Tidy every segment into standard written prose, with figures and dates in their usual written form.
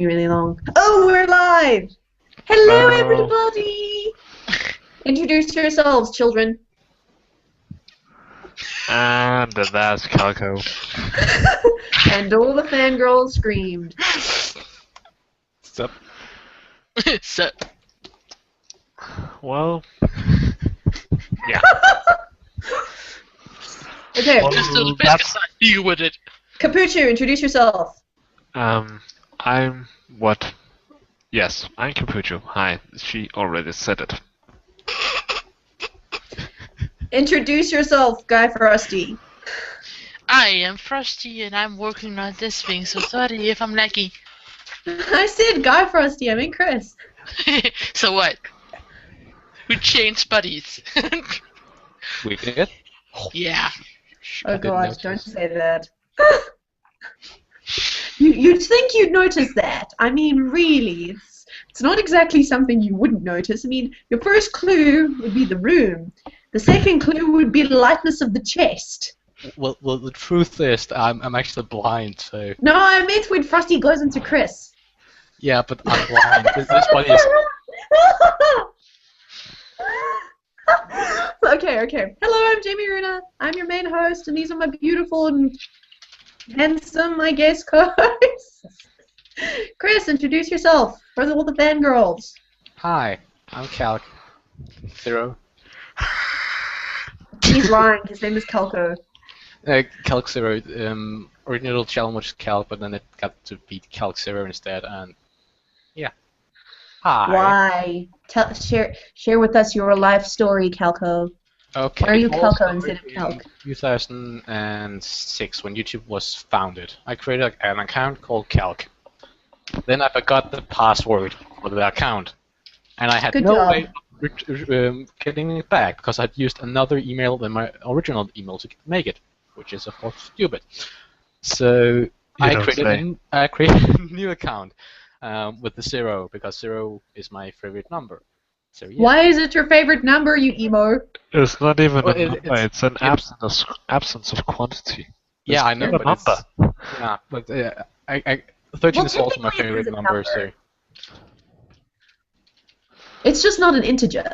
really long. Oh, we're live! Hello, Hello. everybody! Introduce yourselves, children. And that's Calico. And all the fangirls screamed. Sup? So, Well, yeah. Okay, Well, just do the best that's- 'cause I deal with it. Capuccio, introduce yourself. I'm what? Yes, I'm Capuccio. Hi, she already said it. Introduce yourself, Guy Frosty. I am Frosty and I'm working on this thing, so sorry if I'm laggy. I said Guy Frosty, I mean Chris. So what? We changed buddies. We did? Yeah. Oh I didn't god, notice. don't say that. You'd think you'd notice that. I mean, really, it's not exactly something you wouldn't notice. I mean, your first clue would be the room. The second clue would be the lightness of the chest. Well, the truth is that I'm actually blind, so... No, I meant when Frosty goes into Chris. Yeah, but I'm blind. This body is... Okay. Hello, I'm Jamie Runa. I'm your main host, and these are my beautiful and handsome, I guess, co-hosts. Chris, introduce yourself for all the fangirls. Hi, I'm Calc. Zero. He's lying. His name is Calco. Calc Zero. Original challenge was Calc, but then it got to be Calc Zero instead, and... Yeah. Hi. Why? Share with us your life story, Calco. Okay. Why are you it all Calco started instead of in Calc? 2006, when YouTube was founded. I created an account called Calc. Then I forgot the password for the account, and I had Good no job. way of getting it back because I'd used another email than my original email to make it, which is of course stupid. So I don't created, I created a new account with the 0 because 0 is my favorite number. So yeah. Why is it your favorite number, you emo? It's not even Well, a number, it's an absence of quantity. Yeah, I It's know, not a but it's, number. yeah, but 13 Well, is also my technically it is favorite a number. So number. It's just not an integer.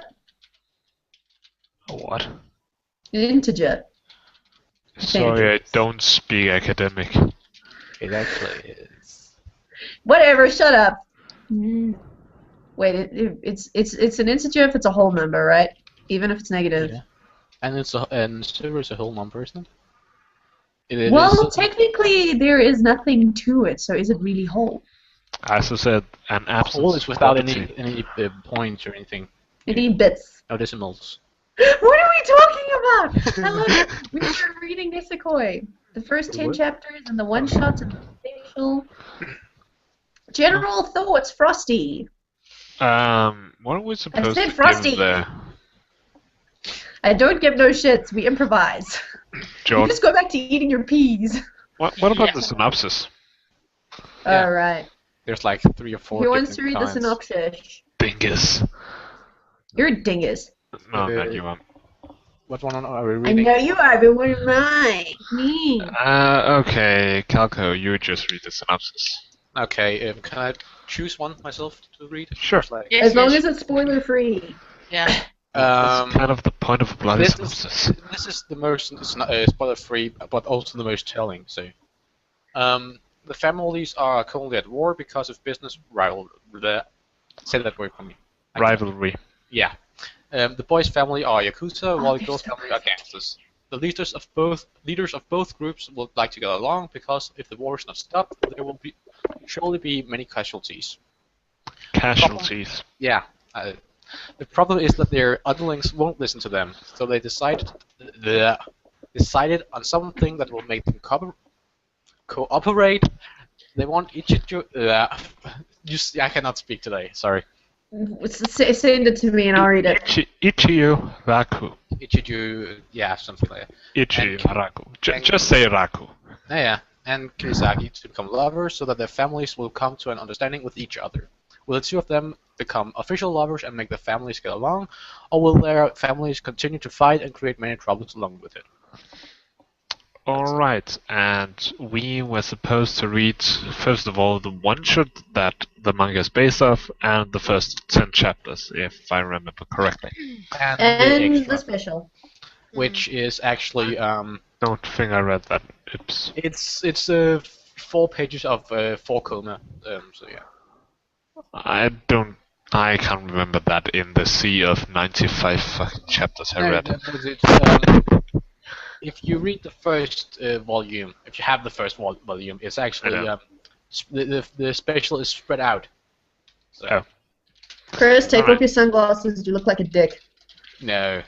What? An integer. Sorry, I don't speak academic. it actually is. Whatever. Shut up. Wait, it's an integer if it's a whole number, right? Even if it's negative. Yeah. And 0 is a whole number, isn't it? It Well, is, technically there is nothing to it, so is it really whole? As I said, an absence whole is without of quantity. any points or anything. Any bits? No decimals. What are we talking about? Hello, we were reading Nisekoi. The first 10 What? chapters and the one-shots and the facial. General thoughts, Frosty. What are we supposed said to Frosty. give there? I don't give no shits, we improvise. You John, just go back to eating your peas. what about Yeah. the synopsis? Yeah. Alright. There's like 3 or 4 Who wants to different read the kinds. synopsis? Dingus. You're a dingus. No, not you. What one are we I reading? know you are, but what am I? Me. Okay, Calco, you just read the synopsis. Okay, can I choose one myself to read? Sure. It's like, Yes, As long yes. as it's spoiler-free. Yeah. That's kind of the point of a bloody this synopsis. is the most spoiler-free, but also the most telling. So, the families are currently at war because of business rival. Say that word for me. Rivalry. Yeah. The boys' family are Yakuza, while the they're girls' so family are gangsters. The leaders of both groups would like to get along because if the war is not stopped, there will surely be many casualties. Casualties. Yeah. The problem is that their underlings won't listen to them, so they decided on something that will make them cooperate. They want I cannot speak today. Sorry. Send it to me and I'll read it. Ichiyo Raku. Ichiju, yeah, something like that. Ichiyo And- Raku. and- Just say Raku. Yeah, and Kirisaki to become lovers so that their families will come to an understanding with each other. Will the two of them become official lovers and make their families get along, or will their families continue to fight and create many troubles along with it? Alright, and we were supposed to read, first of all, the one-shot that the manga is based off, and the first 10 chapters, if I remember correctly. And And the the extra, special. which is actually Don't think I read that. Oops. it's 4 pages of 4 coma. So yeah. I can't remember that in the sea of 95 fucking chapters I read. But if you read the first volume, if you have the first volume, it's actually the special is spread out. So, Oh. Chris, take Alright. off your sunglasses. You look like a dick. No.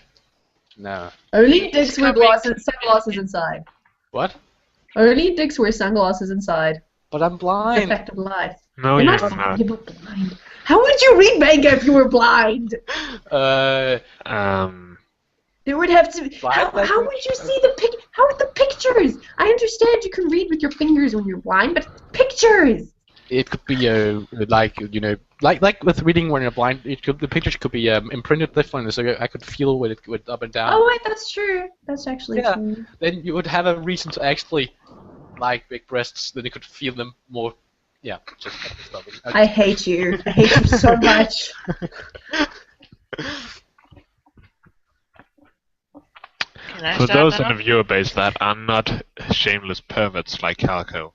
Only dicks wear sunglasses inside. What? Only dicks wear sunglasses inside. But I'm It's blind. a fact of life. No, You're you're not not. You're not blind. How would you read manga if you were blind? There would have to. How would you see the pic? How are the pictures? I understand you can read with your fingers when you're blind, but pictures. It could be like with reading when you're blind. The pictures could be imprinted differently, so I could feel with it with up and down. Oh wait, that's true. That's actually true. Then you would have a reason to actually like big breasts. Then you could feel them more. Yeah, just stuff. I hate you. I hate you so much. For those in the viewer base that are not shameless perverts like Calico,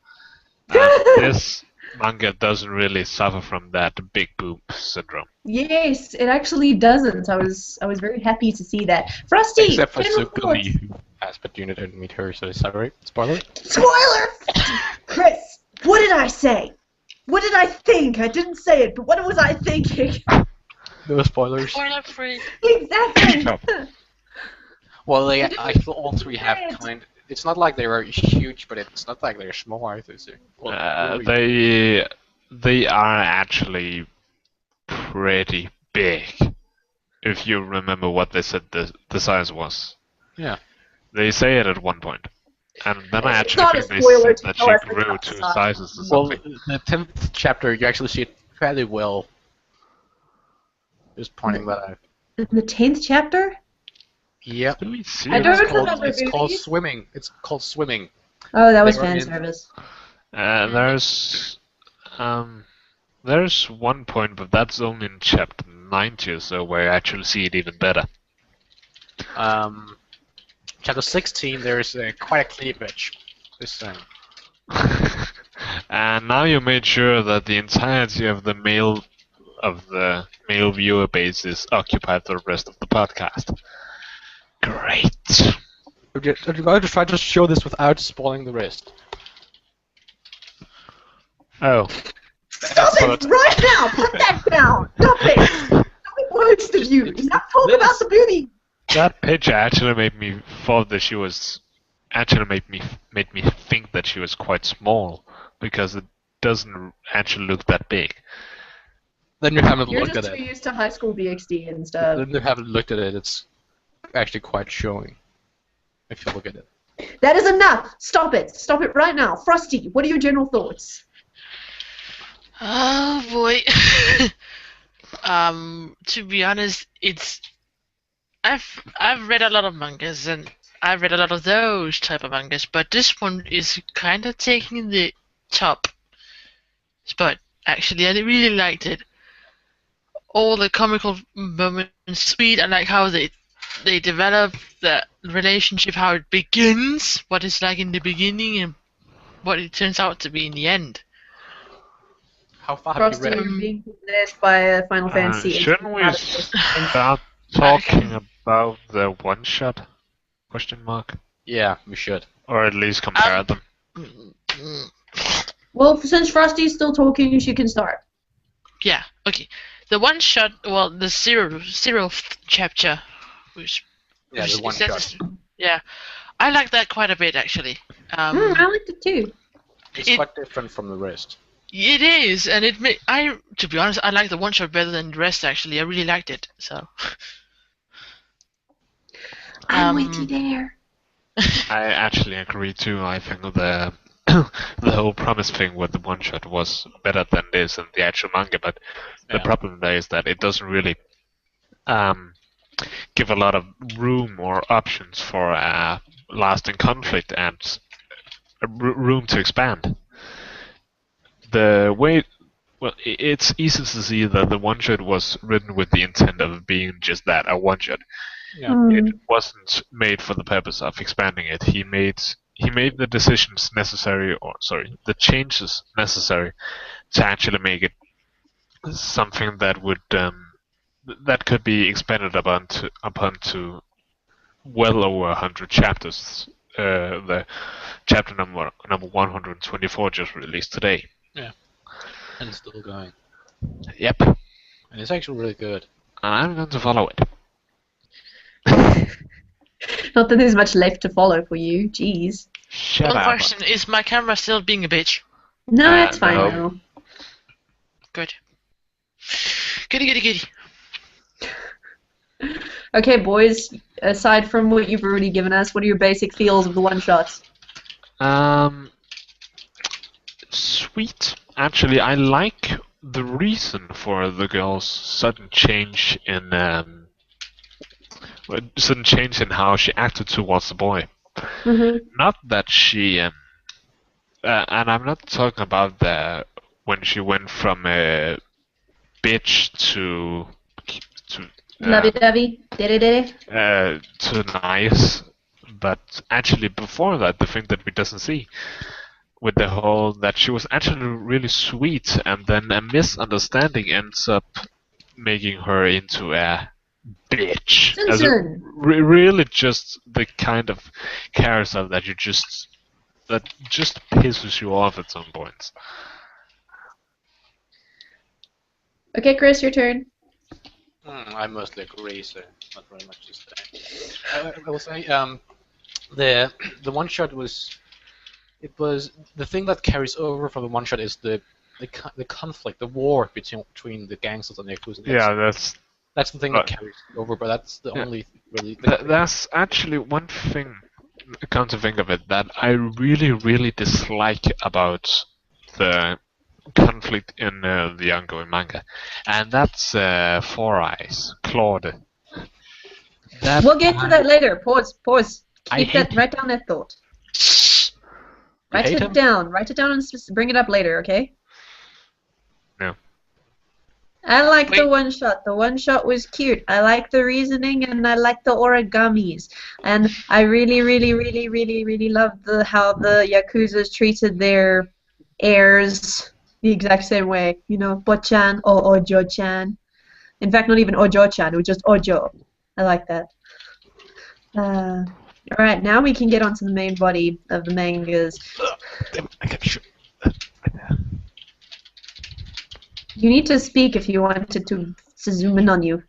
this manga doesn't really suffer from that big boob syndrome. Yes, it actually doesn't. I was very happy to see that. Frosty, Except for general Sukali, thoughts. who has, but you didn't meet her, so sorry. Spoiler. Spoiler! Chris, what did I say? What did I think? I didn't say it, but what was I thinking? No spoilers. Spoiler free. Exactly. No. Well, I feel all 3 have kind. It's not like they were huge, but it's not like they're small either. So, They are actually pretty big. If you remember what they said the size was. Yeah. They say it at one point. And then I It's actually not a think they spoiler said to that tell she us the grew size. 2 sizes or Well, something. the 10th chapter, you actually see it fairly well. Just pointing that out. In the 10th chapter? Yep. Really I don't serious? remember It's called movies. swimming. It's called swimming. Oh, that was They were fan in- service. There's one point, but that's only in chapter 90 or so, where I actually see it even better. Chapter 16, there's quite a cleavage. This time. And now you made sure that the entirety of the male viewer base is occupied for the rest of the podcast. Great. I'm going to try to show this without spoiling the rest. Oh. Stop it right now! Put that down! Stop it! Stop it, most of you! Do not talk about the booty! That picture actually made me thought that she was made me think that she was quite small, because it doesn't actually look that big. Then you haven't You're looked just at too it. used to high school DxD and stuff. Then you haven't looked at it. It's actually quite showing. If you look at it. That is enough! Stop it! Stop it right now! Frosty, what are your general thoughts? Oh boy. To be honest, I've read a lot of mangas and I've read a lot of those type of mangas, but this one is kind of taking the top spot. Actually, I really liked it. All the comical moments, sweet. I like how they develop the relationship, how it begins, what it's like in the beginning, and what it turns out to be in the end. How far have you Frosty, read? you're being possessed by a Final Fantasy. Shouldn't we start talking about the one-shot? Question mark. Yeah, we should. Or at least compare them. Well, since Frosty's still talking, she can start. Yeah, okay. The one shot, well, the zeroth chapter, which Yeah, the one shot. Yeah, I like that quite a bit actually. I liked it too. It's quite different from the rest. It is, and to be honest, I like the one shot better than the rest. Actually, I really liked it. So. I'm with you there. I actually agree too. I think the the whole promise thing with the one shot was better than this in the actual manga, but the problem there is that it doesn't really give a lot of room or options for lasting conflict, and room to expand. The way, well, it's easy to see that the one shot was written with the intent of being just that, a one shot. Yeah. It wasn't made for the purpose of expanding it. He made the decisions necessary, the changes necessary to actually make it something that would that could be expanded upon to well over 100 chapters. The chapter number 124 just released today. Yeah. And still going. Yep. And it's actually really good. I'm going to follow it. Not that there's much left to follow for you. Jeez. Shut One up. question, is my camera still being a bitch? No, it's fine no. now. Good. Goody. Okay, boys. Aside from what you've already given us, what are your basic feels of the one shots? Sweet. Actually, I like the reason for the girl's sudden change in how she acted towards the boy. Mm-hmm. Not that she, and I'm not talking about when she went from a bitch to Lovey-dovey, diddy-diddy. to nice, but actually before that, the thing that we doesn't see, with the whole that she was actually really sweet, and then a misunderstanding ends up making her into a bitch. As really just the kind of character that just pisses you off at some points. Okay, Chris, your turn. I mostly agree, so not very much to say. I will say, the one shot was the thing that carries over from the one shot is the conflict, the war between the gangsters and the Yakuza. Yeah, that's the thing that carries over, but that's the only really. That's actually one thing. Come to think of it, that I really dislike about the conflict in the ongoing manga, and that's Four Eyes, Claude. We'll get to that later. Pause. Write down that thought. Write it down and bring it up later, okay? No. I like the one shot. The one shot was cute. I like the reasoning, and I like the origamis. And I really love how the Yakuzas treated their heirs the exact same way. You know, Bochan or Ojo-chan. In fact, not even Ojo-chan. It was just Ojo. I like that. Alright, now we can get onto the main body of the mangas. I can shoot. You need to speak if you wanted to zoom in on you.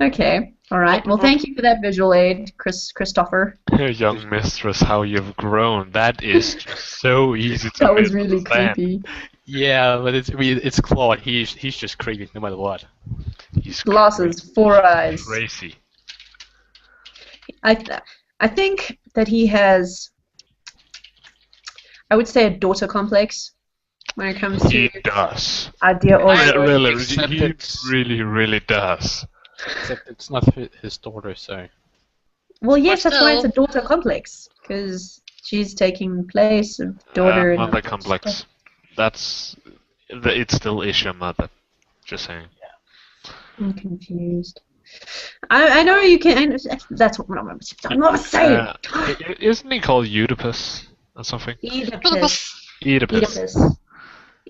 Okay, alright. Well, thank you for that visual aid, Christopher. Young mistress, how you've grown. That is just so easy to That was really understand. creepy. Yeah, but it's Claude. He's just creepy no matter what. He's Glasses, four eyes. crazy. I think that he has, I would say, a daughter complex when it comes to He does. idea of. He really does. Except it's not his daughter, so. Well, yes, But that's why it's a still. daughter complex, because she's taking place of daughter and Mother complex. It still is your mother. Just saying. I'm confused. I know you can. That's what I'm not saying. Isn't he called Oedipus or something? Oedipus.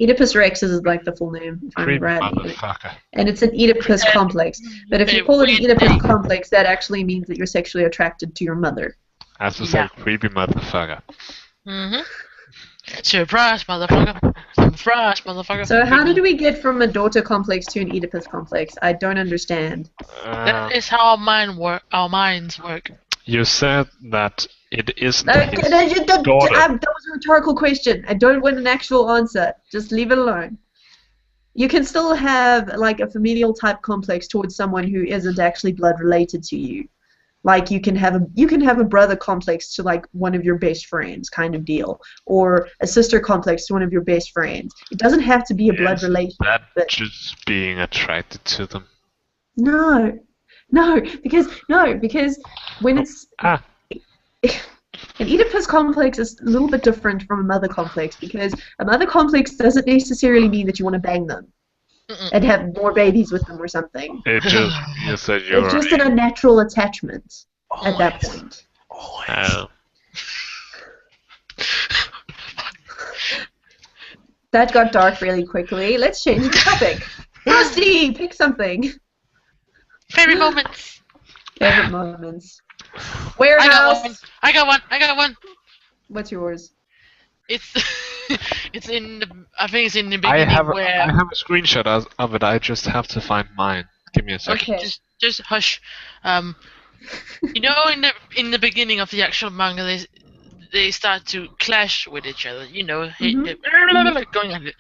Oedipus Rex is like the full name, if I'm Creepy right. motherfucker. And it's an Oedipus complex. But if you call it an Oedipus complex, that actually means that you're sexually attracted to your mother. As to say, creepy motherfucker. Mm-hmm. Surprise, motherfucker. Surprise, motherfucker. So how did we get from a daughter complex to an Oedipus complex? I don't understand. That is how our minds work. You said that it isn't That his daughter. was a rhetorical question. I don't want an actual answer. Just leave it alone. You can still have like a familial type complex towards someone who isn't actually blood related to you. Like you can have a brother complex to like one of your best friends kind of deal, or a sister complex to one of your best friends. It doesn't have to be a blood relation. That just being attracted to them. No. No, because when it's Ah, an Oedipus complex is a little bit different from a mother complex, because a mother complex doesn't necessarily mean that you want to bang them and have more babies with them or something. it just you said you It's were. just an unnatural attachment at that Always. point. Always. That got dark really quickly. Let's change the topic. Frozzty, pick something. Favorite moments. Favorite moments. I Warehouse. got one. What's yours? It's it's in the, I think it's in the I beginning have where a screenshot of it. I just have to find mine. Give me a second. Okay. just hush. You know, in the beginning of the actual manga, they start to clash with each other. You know, going at it,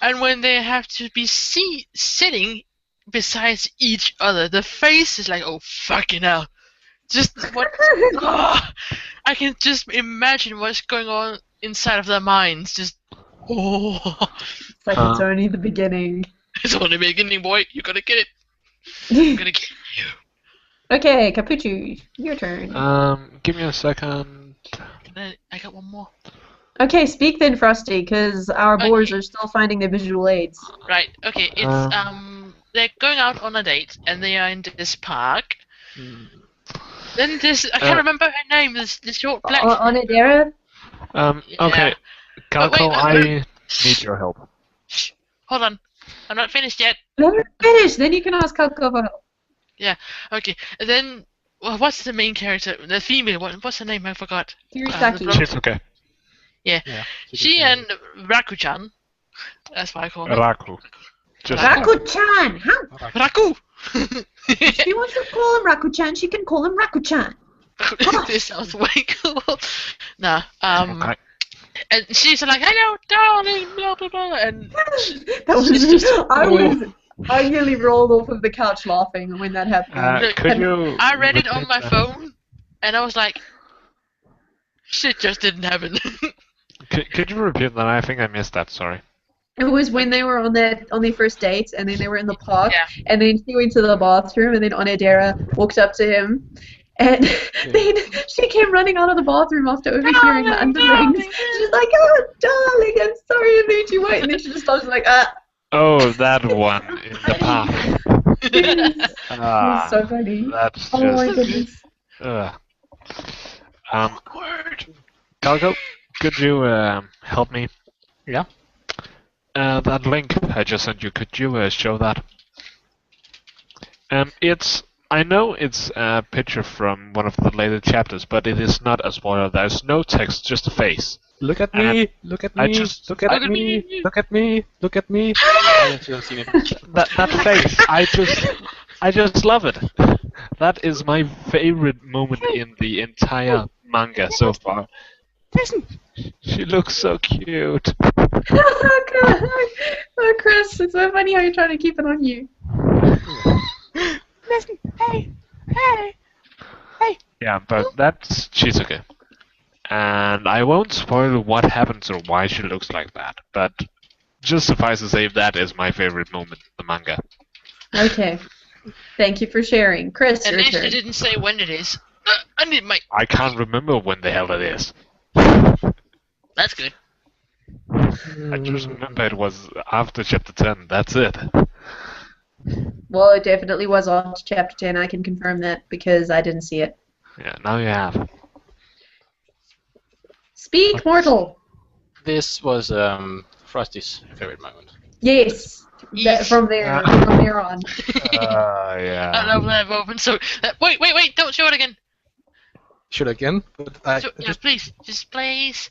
and when they have to be sitting besides each other, the face is like, oh fucking hell. Just what? I can just imagine what's going on inside of their minds. Just It's like it's only the beginning. it's only the beginning, boy. You gotta get it. I'm gonna get you. Okay, Capucci, your turn. Give me a second. I got one more. Okay, speak then, Frosty, because our Okay. boys are still finding their visual aids. Right. Okay. It's they're going out on a date and they are in this park. Then this I can't remember her name. This short black. Onodera? Okay. Calco, wait, I need your help. Shh, hold on. I'm not finished yet. Let her finish, then you can ask Calco for help. Okay. And then what's the main character? The female. What's her name? I forgot. Kirisaki. She's okay. She and Raku-chan. That's what I call her. Raku. Just Raku-chan! How? Raku. If she wants to call him Raku-chan, she can call him Raku-chan. This sounds way cool. Nah. okay. And she's like, "Hello, darling," blah blah blah, and That was It's just- I nearly rolled off of the couch laughing when that happened. Could you? I read it on repeat my that? phone, and I was like, "Shit just didn't happen." Could you repeat that? I think I missed that. Sorry. It was when they were on their first date, and then they were in the park, Yeah. and then she went to the bathroom, and then Onodera walked up to him, and then she came running out of the bathroom after overhearing the underlings. She's like, "Oh, darling, I'm sorry I made you wait," and then she just stops like, Oh, that one in the path. It was so funny. That's Oh my just. goodness. Awkward. Calco, could you help me? Yeah. That link I just sent you. Could you show that? I know it's a picture from one of the later chapters, but it is not a spoiler. There's no text, just a face. Look at me! Look at I me! just- Look at Look at me! me. Look at me! Look at me! I haven't still seen it. That face, I just love it. That is my favorite moment in the entire manga so far. Listen! She looks so cute. Oh, God. Oh, Chris, it's so funny how you're trying to keep it on you. Listen! Hey! Hey! Yeah, but that's Shizuke. And I won't spoil what happens or why she looks like that, but just suffice to say that is my favorite moment in the manga. Okay. Thank you for sharing. Chris, At your least turn. you didn't say when it is. I need my. I can't remember when the hell it is. That's good. I just remember it was after chapter 10, that's it. Well, it definitely was on chapter 10. I can confirm that because I didn't see it. Yeah, now you have. Speak, mortal. This was Frosty's favorite moment. Yes. Yes. From there on. I Yeah. love that moment. So wait! Don't show it again. Should again? But Please, just please.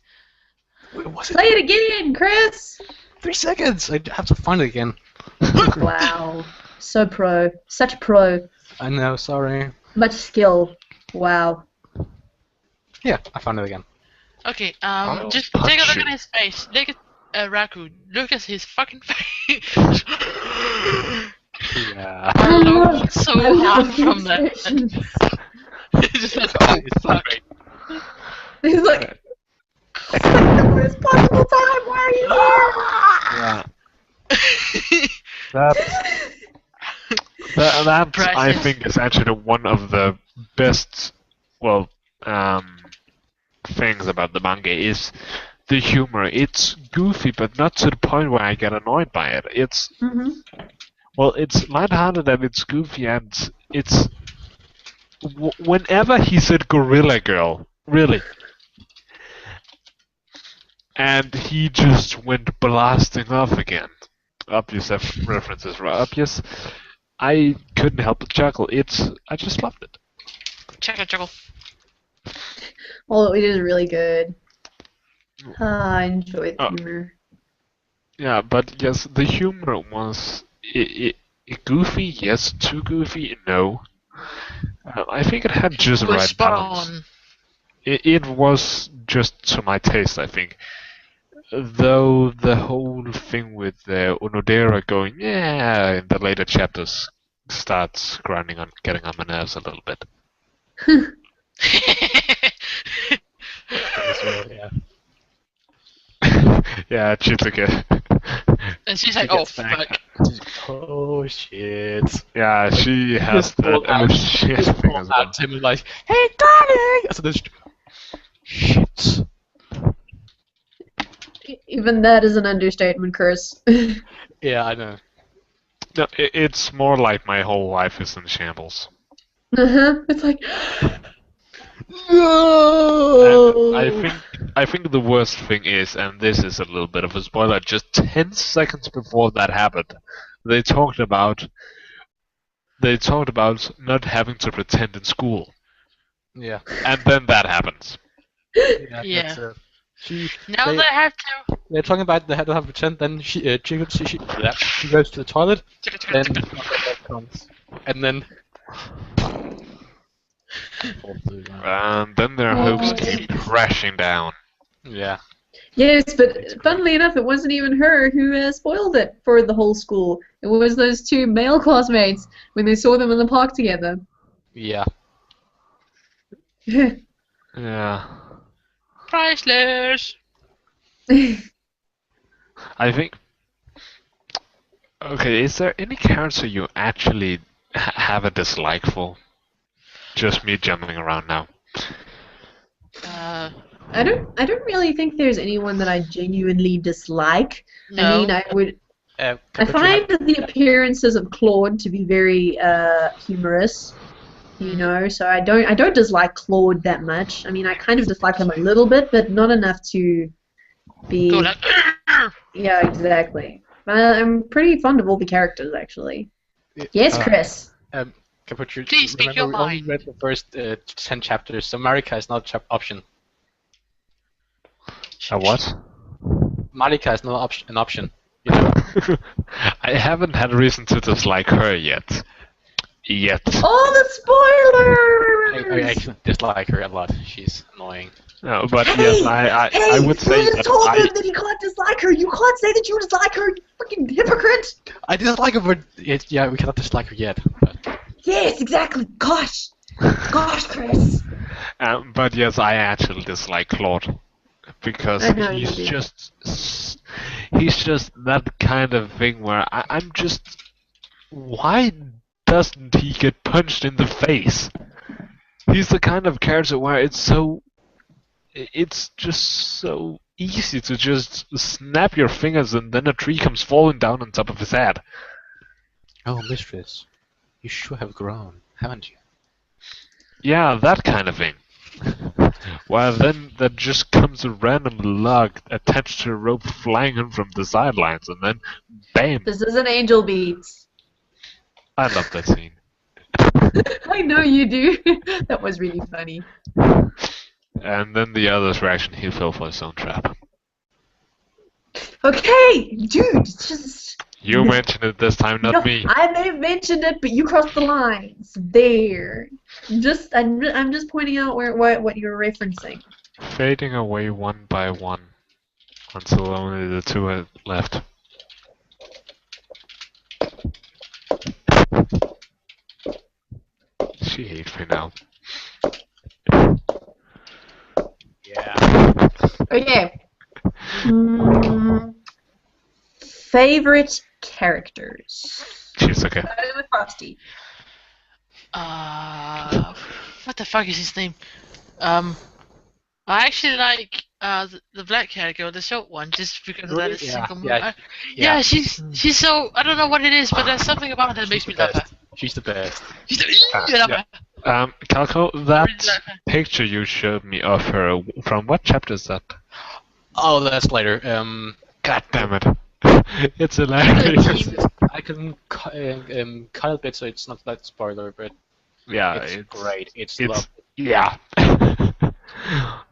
Wait, was it Play it again, Chris. 3 seconds? I have to find it again. Wow. So pro. Such pro. I know, sorry. Much skill. Wow. Yeah, I found it again. Okay. I'll Just punch take a look you. at his face. Look at Raku. Look at his fucking face. Yeah. I learned so I love hard from these that. sections. Just like, oh fuck. He's like, it's like the worst possible time. Why are you here? Yeah. that I Priceless. think is actually one of the best, well, things about the manga is the humor. It's goofy, but not to the point where I get annoyed by it. It's it's lighthearted and it's goofy and it's whenever he said Gorilla Girl, really, and he just went blasting off again. Obvious references were obvious. I couldn't help but chuckle. I just loved it. Chuckle. Well, it is really good. I enjoy the humor. Yeah, but yes, the humor was goofy. Yes, too goofy. No, I think it had just It the was right spot balance. on. It was just to my taste, I think. Though the whole thing with Onodera going, yeah, in the later chapters starts getting on my nerves a little bit. Yeah. Yeah, Chitsuke. And she's like, She oh, gets back. fuck. Oh shit. Yeah, she has Just that pulled out- oh shit Just thing pulled as well. out Tim and like, hey darling! So there's shit. Even that is an understatement, Chris. Yeah, I know. No, it's more like my whole life is in shambles. It's like, And I think the worst thing is, and this is a little bit of a spoiler, just 10 seconds before that happened, they talked about not having to pretend in school, Yeah. and then that happens. Yeah. That's, Now they- they have to. they're talking about they had to have pretend. Then she goes to the toilet. Then comes, and then. And then their hopes came crashing down. Yeah. yes, but funnily enough, it wasn't even her who spoiled it for the whole school. It was those two male classmates when they saw them in the park together. Yeah. Yeah. Priceless. I think. Okay, is there any character you actually have a dislike for? Just me jumping around now. I don't really think there's anyone that I genuinely dislike. No. I mean, I find the appearances of Claude to be very humorous, you know. So I don't dislike Claude that much. I mean, I kind of dislike him a little bit, but not enough to be. Go like, Yeah, exactly. I'm pretty fond of all the characters, actually. Yes, Chris. Capuccio, Please speak your remember we only mind. read the first 10 chapters, so Marika is not option. A what? Marika is not an option. You know? I haven't had reason to dislike her yet. Oh, the spoilers! I actually dislike her a lot. She's annoying. No, but yes, I would say Chris that told him that he can't dislike her. You can't say that you dislike her, you fucking hypocrite! I dislike her, but yeah, we cannot dislike her yet. But. Yes, exactly. Gosh, Chris. But yes, I actually dislike Claude because I know he's you do. just that kind of thing where I'm just, why doesn't he get punched in the face? He's the kind of character where it's just so easy to just snap your fingers and then a tree comes falling down on top of his head. Oh, mistress, you sure have grown, haven't you? Yeah, that kind of thing. Well, then there just comes a random log attached to a rope flying in from the sidelines, and then bam! This is an Angel Beats. I love that scene. I know you do. That was really funny. And then the other's reaction, he fell for his own trap. Okay, dude, just. You mentioned it this time, not No, me. I may have mentioned it, but you crossed the lines. There. I'm just pointing out what you're referencing. Fading away one by one until only the two are left. She hates me now. Yeah. Okay. Favorite characters. Chisuke. Starting with Frozzty. What the fuck is his name? I actually like the black hair girl, the short one, just because of that Really? single move. Yeah. Yeah, she's so I don't know what it is, but there's something about her that makes me love her. She's the best. She's I love her. Calco, I that really like her. picture you showed me of her, from what chapter is that? Oh, that's later. God damn it. It's hilarious. I can cut a bit so it's not that spoiler, but Yeah, it's great. It's it's lovely. yeah.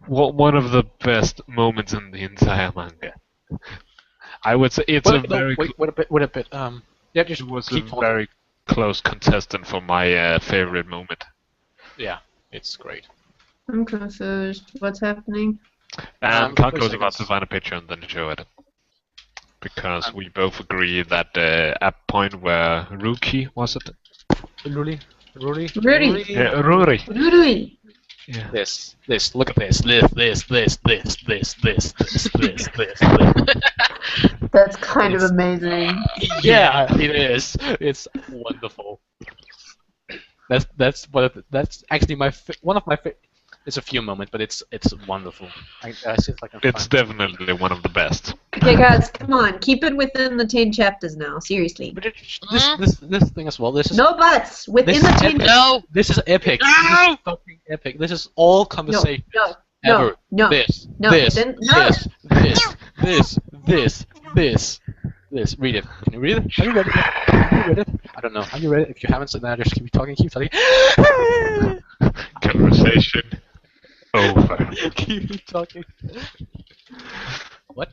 One of the best moments in the entire manga. I would say it's Wait a bit. Yeah, just it was a keep talking. very close contestant for my favorite moment. Yeah, it's great. I'm confused. What's happening? And quick Calco's about to seconds. find a picture and then show it. Because we both agree that at point where Ruki was it? Rudy. Rudy. Yeah, Ruri. Rudy. Yeah. This. Look at this. This. That's kind of amazing. Yeah, it is. It's wonderful. That's actually one of my it's a few moments, but it's wonderful. I see if I can It's find definitely one of the best. Okay, guys, come on. Keep it within the 10 chapters now. Seriously. But this thing as well. This is No buts. Within this the is 10 epic. No! This is epic. No! This is fucking epic. This is all conversation No. ever. No. This. No. This. Then, no. This. Read it. Can you read it? Have you read it? Have you read it? I don't know. Have you read it? If you haven't, so then I just keep talking. Conversation over. Keep talking. What?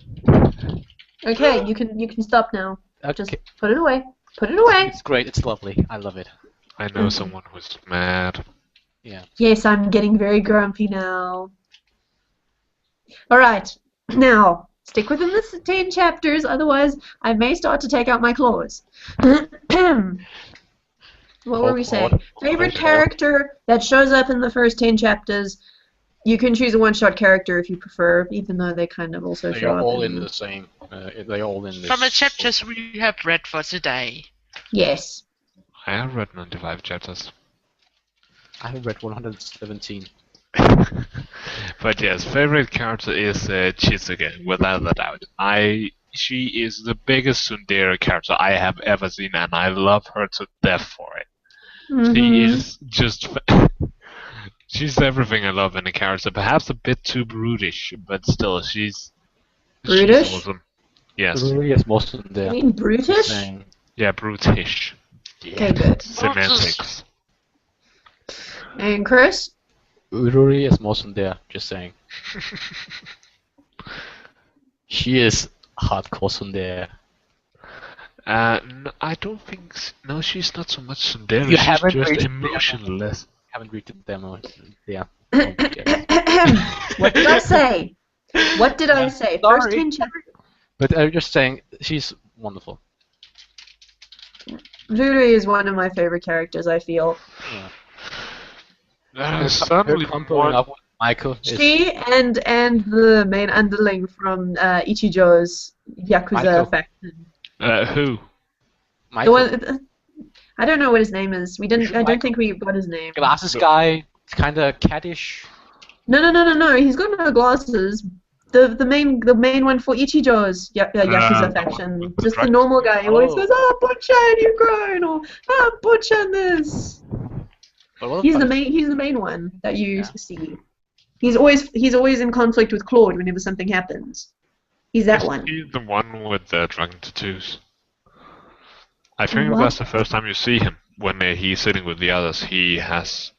Okay, you can stop now. Just Okay. put it away. Put it away. It's great. It's lovely. I love it. I know someone who's mad. Yeah. Yes, I'm getting very grumpy now. Alright, now, stick within the 10 chapters, otherwise I may start to take out my claws. What were we saying? Favorite character that shows up in the first 10 chapters. You can choose a one-shot character if you prefer, even though they kind of also show They're up. all in the same. They're all in this. From the chapters we have read for today. Yes. I have read 95 chapters. I have read 117. But yes, favorite character is Chisuke, without a doubt. She is the biggest tsundere character I have ever seen, and I love her to death for it. She is just... she's everything I love in a character. Perhaps a bit too brutish, but still, she's Brutish? awesome. Yes. Really is most of You the mean brutish? saying. Yeah, brutish. Okay, good. Semantics. And Chris? Ururi is most in there, just saying. She is hardcore tsundere. No, I don't think... No, she's not so much tsundere. You She's haven't just read- emotionless. Haven't read the demo. Yeah. What did I say? What did I say? First Sorry. 10 chapters? But I'm just saying, she's wonderful. Ruri is one of my favorite characters, I feel. Yeah. There's Her certainly comboing one... up with Michael is She and the main underling from Ichijo's Yakuza Michael. faction. Who? The Michael. one, I don't know what his name is. I don't Michael. think we got his name. Glasses guy, kinda cattish. No. He's got no glasses. The main one for Ichijo's Yakuza faction. with the Just the dragon. normal guy. He always Oh. goes, "Oh, Butchan, you're grown," or "Oh, Butchan this." But what He's the about- main one that you Yeah. see. He's always in conflict with Claude whenever something happens. He's that one. He's the one with the dragon tattoos. I think What? that's the first time you see him. When he's sitting with the others, he has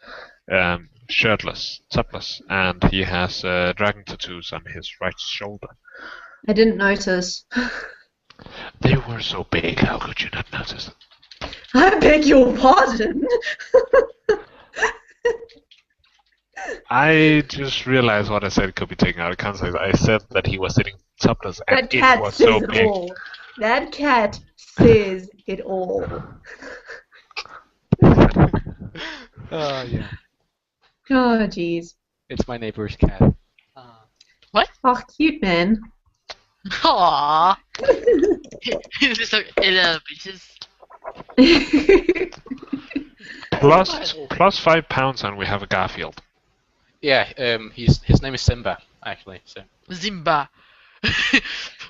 shirtless, topless, and he has dragon tattoos on his right shoulder. I didn't notice. They were so big, how could you not notice? I beg your pardon. I just realized what I said could be taken out of context. I said that he was sitting topless, and That it cat was says so it big. all. That cat says it all. yeah. Oh, jeez. It's my neighbor's cat. Oh, cute man. Aww. It's just like, bitches. Plus 5 pounds, and we have a Garfield. Yeah, his name is Simba, actually. So Zimba.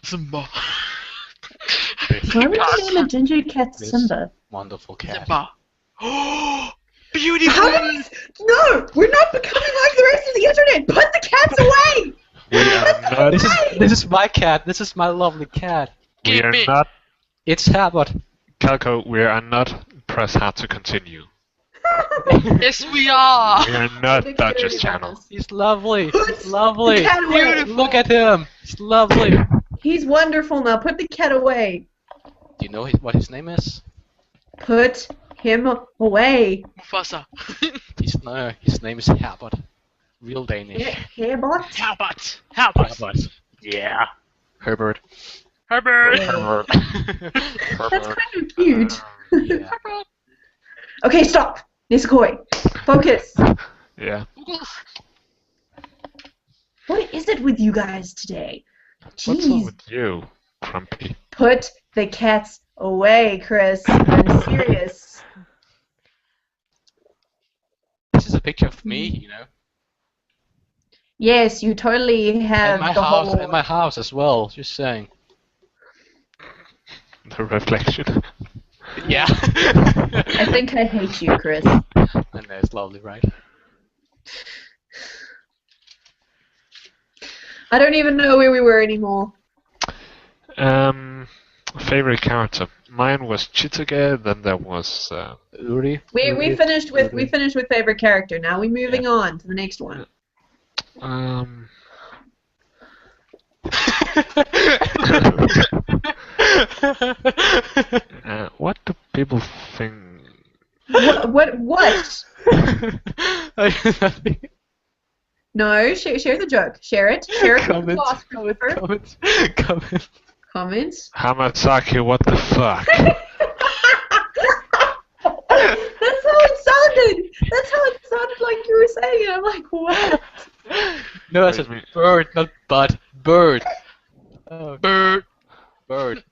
Zimba. Why would you name a ginger cat This- Simba? wonderful cat. Zimba. Oh, beautiful. No, we're not becoming like the rest of the internet. Put the cats away. We are not. This is my cat. This is my lovely cat. We Keep are it. not. It's Habit. Calco, we are not. Press hard to continue. Yes, we are. We are not Big Dodger's serious channel. honest. He's lovely. Put He's lovely. the cat away. Look at him. He's lovely. Do He's wonderful now. Put the cat away. you know what his name is? Put him away. Mufasa. His name is Habit. Real Danish. Hairbot? Halbert. Halbert. Habit. Yeah. Herbert. Herbert. Herbert. That's kind of cute. Yeah. Okay, stop. Nisekoi, focus. Yeah. What is it with you guys today? What's up Jeez. with you, Crumpy? Put the cats away, Chris. I'm serious. This is a picture of me, you know. Yes, you totally have And my the house, whole... and my house as well. Just saying. The reflection. Yeah. I think I hate you, Chris. And that's lovely, right? I don't even know where we were anymore. Favorite character. Mine was Chitoge. Then there was. Uri. We finished with favorite character. Now we're moving on to the next one. What do people think? What? No, share the joke. Share it. Share it. with the boss, Christopher. Comments. Comments. Hamasaki, what the fuck? That's how it sounded. That's how it sounded like you were saying it. I'm like, what? No, I said bird, not bud. Bird. Oh, Bird. bird.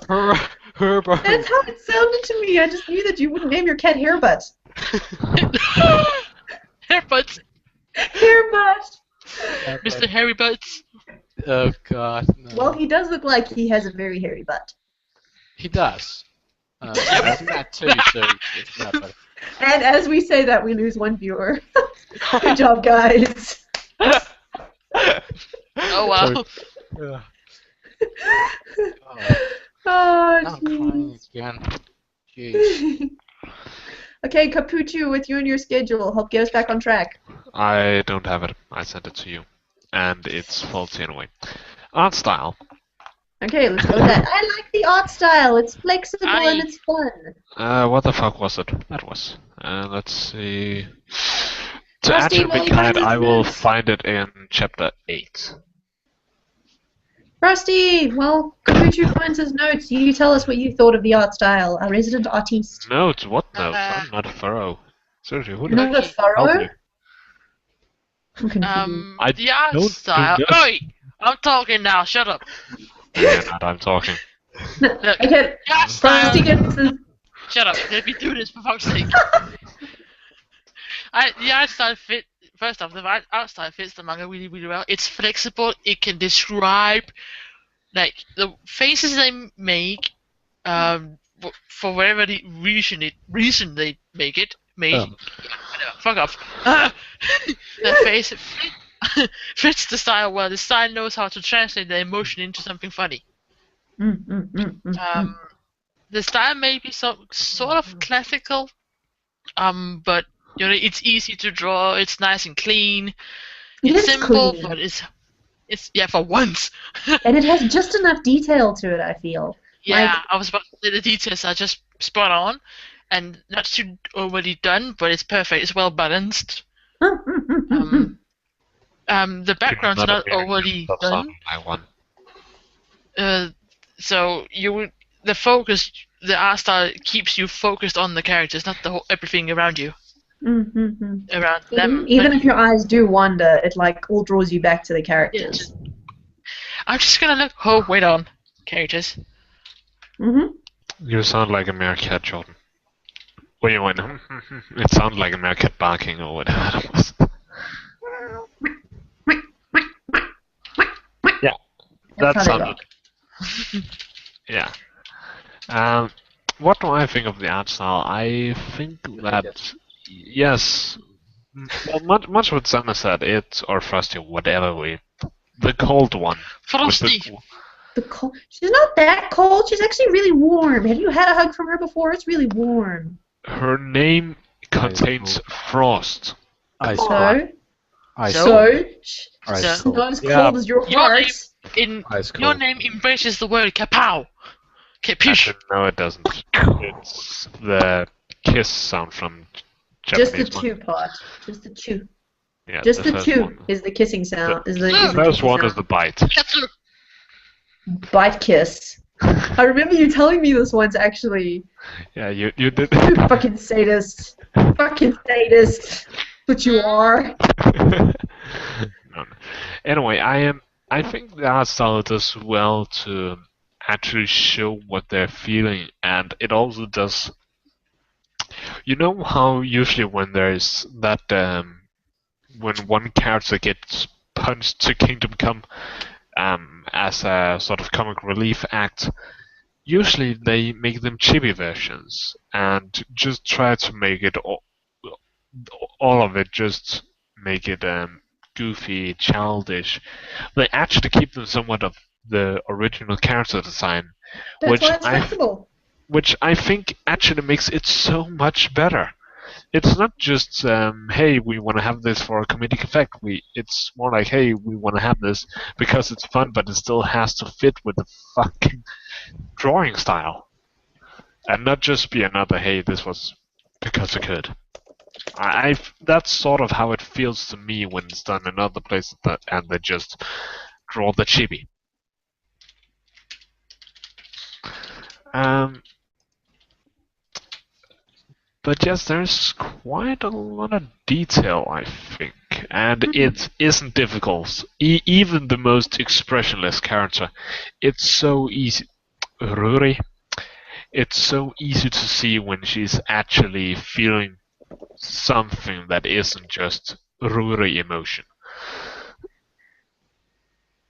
Her bird. That's how it sounded to me. I just knew that you wouldn't name your cat Hairbutt. Hairbutts. Hairbutt. Mr. Hairy Butts. Oh God. No. Well, he does look like he has a very hairy butt. He does. That's that too. So it's not. But And as we say that, we lose one viewer. Good job, guys. Oh wow. oh, Oh, I'm crying jeez. again. Jeez. Okay, Capuccio, with you and your schedule, help get us back on track. I don't have it. I sent it to you. And it's faulty anyway. Art style. Okay, let's go with that. I like the art style. It's flexible and it's fun. What the fuck was it? That was. Let's see. To Frozzty, actually will be you kind, find I this will notes? find it in chapter 8. Rusty, well, Capuccio finds his notes. You tell us what you thought of the art style. Our resident artiste. Notes? What notes? I'm not a thorough. Seriously, who You're not a knows? thorough? I'm confused. I The art don't do style. that. Oi! I'm talking now. Shut up. Yeah, not I'm talking. Look. Okay, The art style. Frosty gets his... Shut up. Let me do this for fuck's sake. The art style fit. First off, the art style fits the manga really, really well. It's flexible. It can describe, like, the faces they make, for whatever the reason they make it. Whatever. Fuck off. The face fits the style well. The style knows how to translate the emotion into something funny. The style may be sort of classical, but you know it's easy to draw. It's nice and clean. It's simple, clean. but it's for once. And it has just enough detail to it, I feel. Yeah, Like- I was about to say the details are just spot on, and not too overly done, but it's perfect. It's well balanced. The background's Not not appearing overly That's done. on my one. So the art style keeps you focused on the characters, not everything around you, around them. Even But if your eyes do wander, it like all draws you back to the characters. I'm just gonna look. Oh, wait on characters. You sound like a meerkat, Jordan. When you went, it sounded like a meerkat barking or whatever it was. Yeah, That's that how they sounded. look. Yeah. Um, what do I think of the art style? I think that yes, much what Sana said, it or Frosty, whatever the cold one. Frosty. The cold. She's not that cold. She's actually really warm. Have you had a hug from her before? It's really warm. Her name contains frost. Ice So, cold. Ice So? cold. Ice she's cold. not as Yeah. cold as your Your heart. Ice Your cold. name embraces the word kapow. Kapish. Actually, no, it doesn't. It's the kiss sound from Just the Japanese chew manga. part. Just the chew. Yeah, Just the first chew one. is the kissing sound. Is the The first kissing one sound. is the bite. Katsu. Bite kiss. I remember you telling me this once, actually. Yeah, you did. You fucking sadist. Fucking sadist. But you are. No. Anyway, I think the art style does well to actually show what they're feeling, and it also does. You know how usually when there's that when one character gets punched to Kingdom Come as a sort of comic relief act, usually they make them chibi versions and just try to make it all of it just make it goofy, childish. They actually keep them somewhat of the original character design, That's why it's flexible. which I think actually makes it so much better. It's not just hey, we want to have this for a comedic effect. It's more like hey, we want to have this because it's fun, but it still has to fit with the fucking drawing style, and not just be another hey, this was because it could. That's sort of how it feels to me when it's done in other places and they just draw the chibi. But yes, there's quite a lot of detail, I think, and it isn't difficult. Even the most expressionless character, it's so easy. Ruri, it's so easy to see when she's actually feeling something that isn't just Ruri emotion.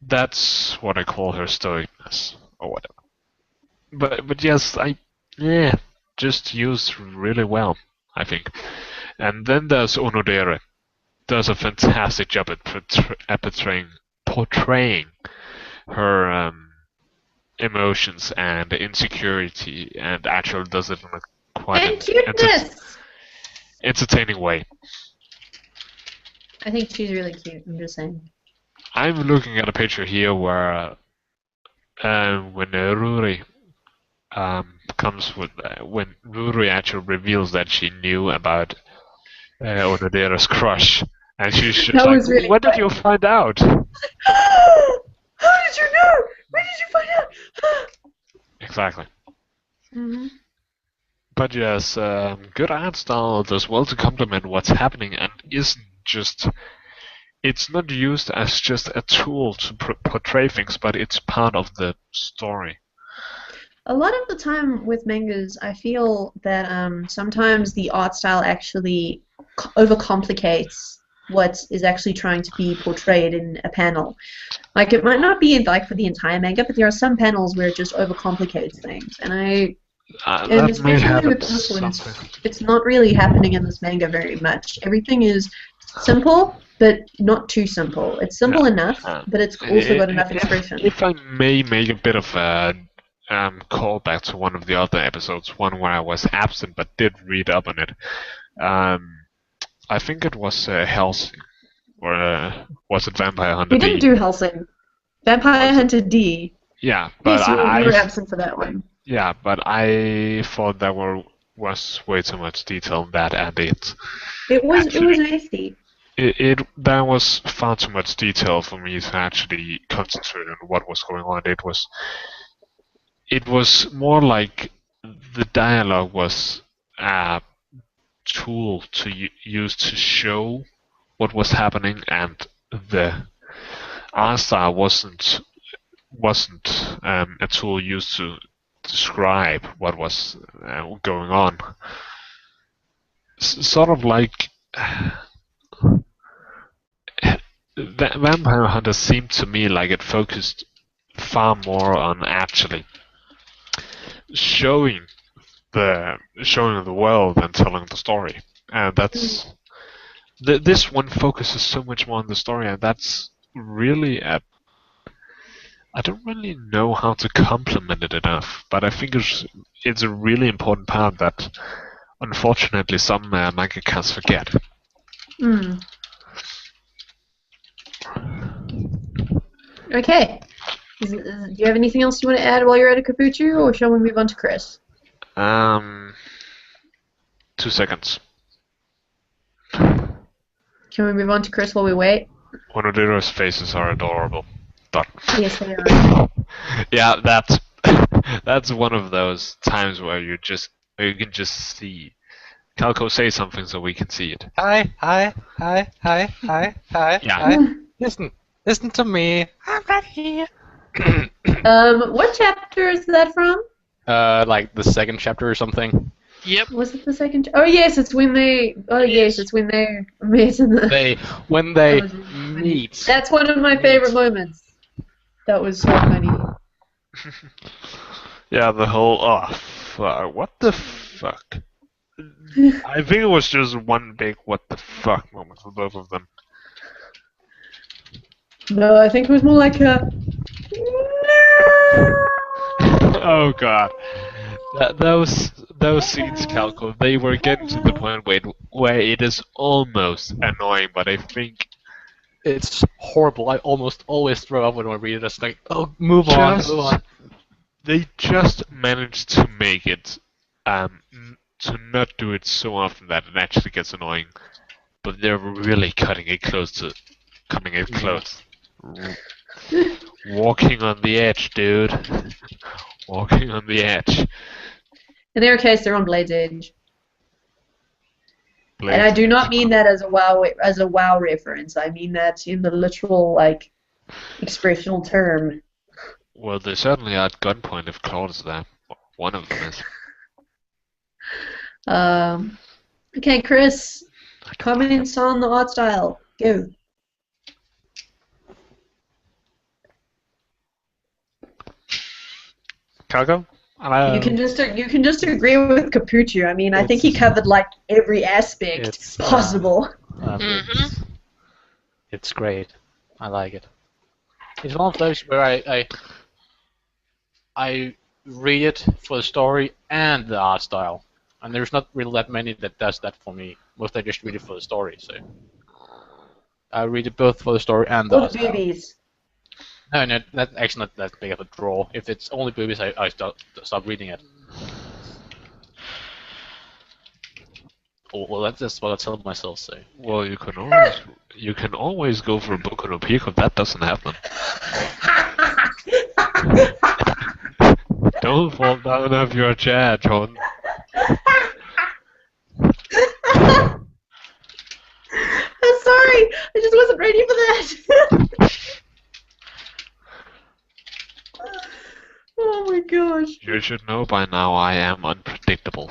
That's what I call her stoicness, or whatever. But yes, just used really well, I think. And then there's Onodera. Does a fantastic job at portraying her emotions and insecurity, and actually does it in a quite And cuteness! entertaining way. I think she's really cute, I'm just saying. I'm looking at a picture here where when Ruri comes with when Ruri actually reveals that she knew about Onodera's crush, and she's just That like, was really "When did funny. you find out?" How did you know? When did you find out? Exactly. Mm-hmm. But yes, good art style does well to complement what's happening and isn't just. It's not used as just a tool to portray things, but it's part of the story. A lot of the time with mangas, I feel that sometimes the art style actually overcomplicates what is actually trying to be portrayed in a panel. Like, it might not be like for the entire manga, but there are some panels where it just overcomplicates things, and That may happen with this one, something. it's not really happening in this manga very much. Everything is simple, but not too simple. It's simple enough, but it's also got enough expression. If I may make a bit of a call back to one of the other episodes, one where I was absent but did read up on it. I think it was Hellsing, or was it Vampire Hunter We D? didn't do Hellsing. Vampire Hunter D. Yeah, but Yes, you were absent for that one. Yeah, but I thought there was way too much detail in that, and It was nasty. There was far too much detail for me to actually concentrate on what was going on. It was more like the dialogue was a tool to use to show what was happening, and the art style wasn't a tool used to describe what was going on. Sort of like Vampire Hunter seemed to me like it focused far more on actually showing the world and telling the story, and that's this one focuses so much more on the story, and that's really I don't really know how to compliment it enough, but I think it's a really important part that unfortunately some mangakas forget. Hmm. Okay. Do you have anything else you want to add while you're at a Capuchu, or shall we move on to Chris? 2 seconds. Can we move on to Chris while we wait? Onodiro's faces are adorable. Done. Yes, they are. Yeah, that's one of those times where you can just see. Calco, say something so we can see it. Hi. Yeah. Listen to me. I'm right here. What chapter is that from? Like the second chapter or something. Yep. Was it the second? Oh yes, it's when they. Oh yes, it's when they meet in the. When they That was really funny. meet. That's one of my favorite moments. That was so funny. Yeah, the whole what the fuck? I think it was just one big what the fuck moment for both of them. No, I think it was more like a. Oh god. Those scenes, Calco, they were getting to the point where it is almost annoying, but I think It's horrible. I almost always throw up when I read it. It's like, oh, move on. They just managed to make it to not do it so often that it actually gets annoying, but they're really cutting it close. Walking on the edge, dude. Walking on the edge. In their case, they're on Blade's Edge, Blade. and I do not mean that as a WoW reference. I mean that in the literal expressional term. Well, they're certainly at gunpoint if Claude is there. One of them is. Okay, Chris. Comments on the art style. Go. Calco? You can just agree with Capuchu. I mean, I think he covered every aspect possible. It's great. I like it. It's one of those where I read it for the story and the art style, and there's not really that many that does that for me. Most I just read it for the story, so I read it both for the story and the Or art the style. boobies. No, that's actually not that big of a draw. If it's only boobies, I stop reading it. Oh, well, that's just what I tell myself. So. Well, you can always go for a Boku no Pico. That doesn't happen. Don't fall down off your chair, John. I'm sorry. I just wasn't ready for that. Oh my gosh. You should know by now I am unpredictable.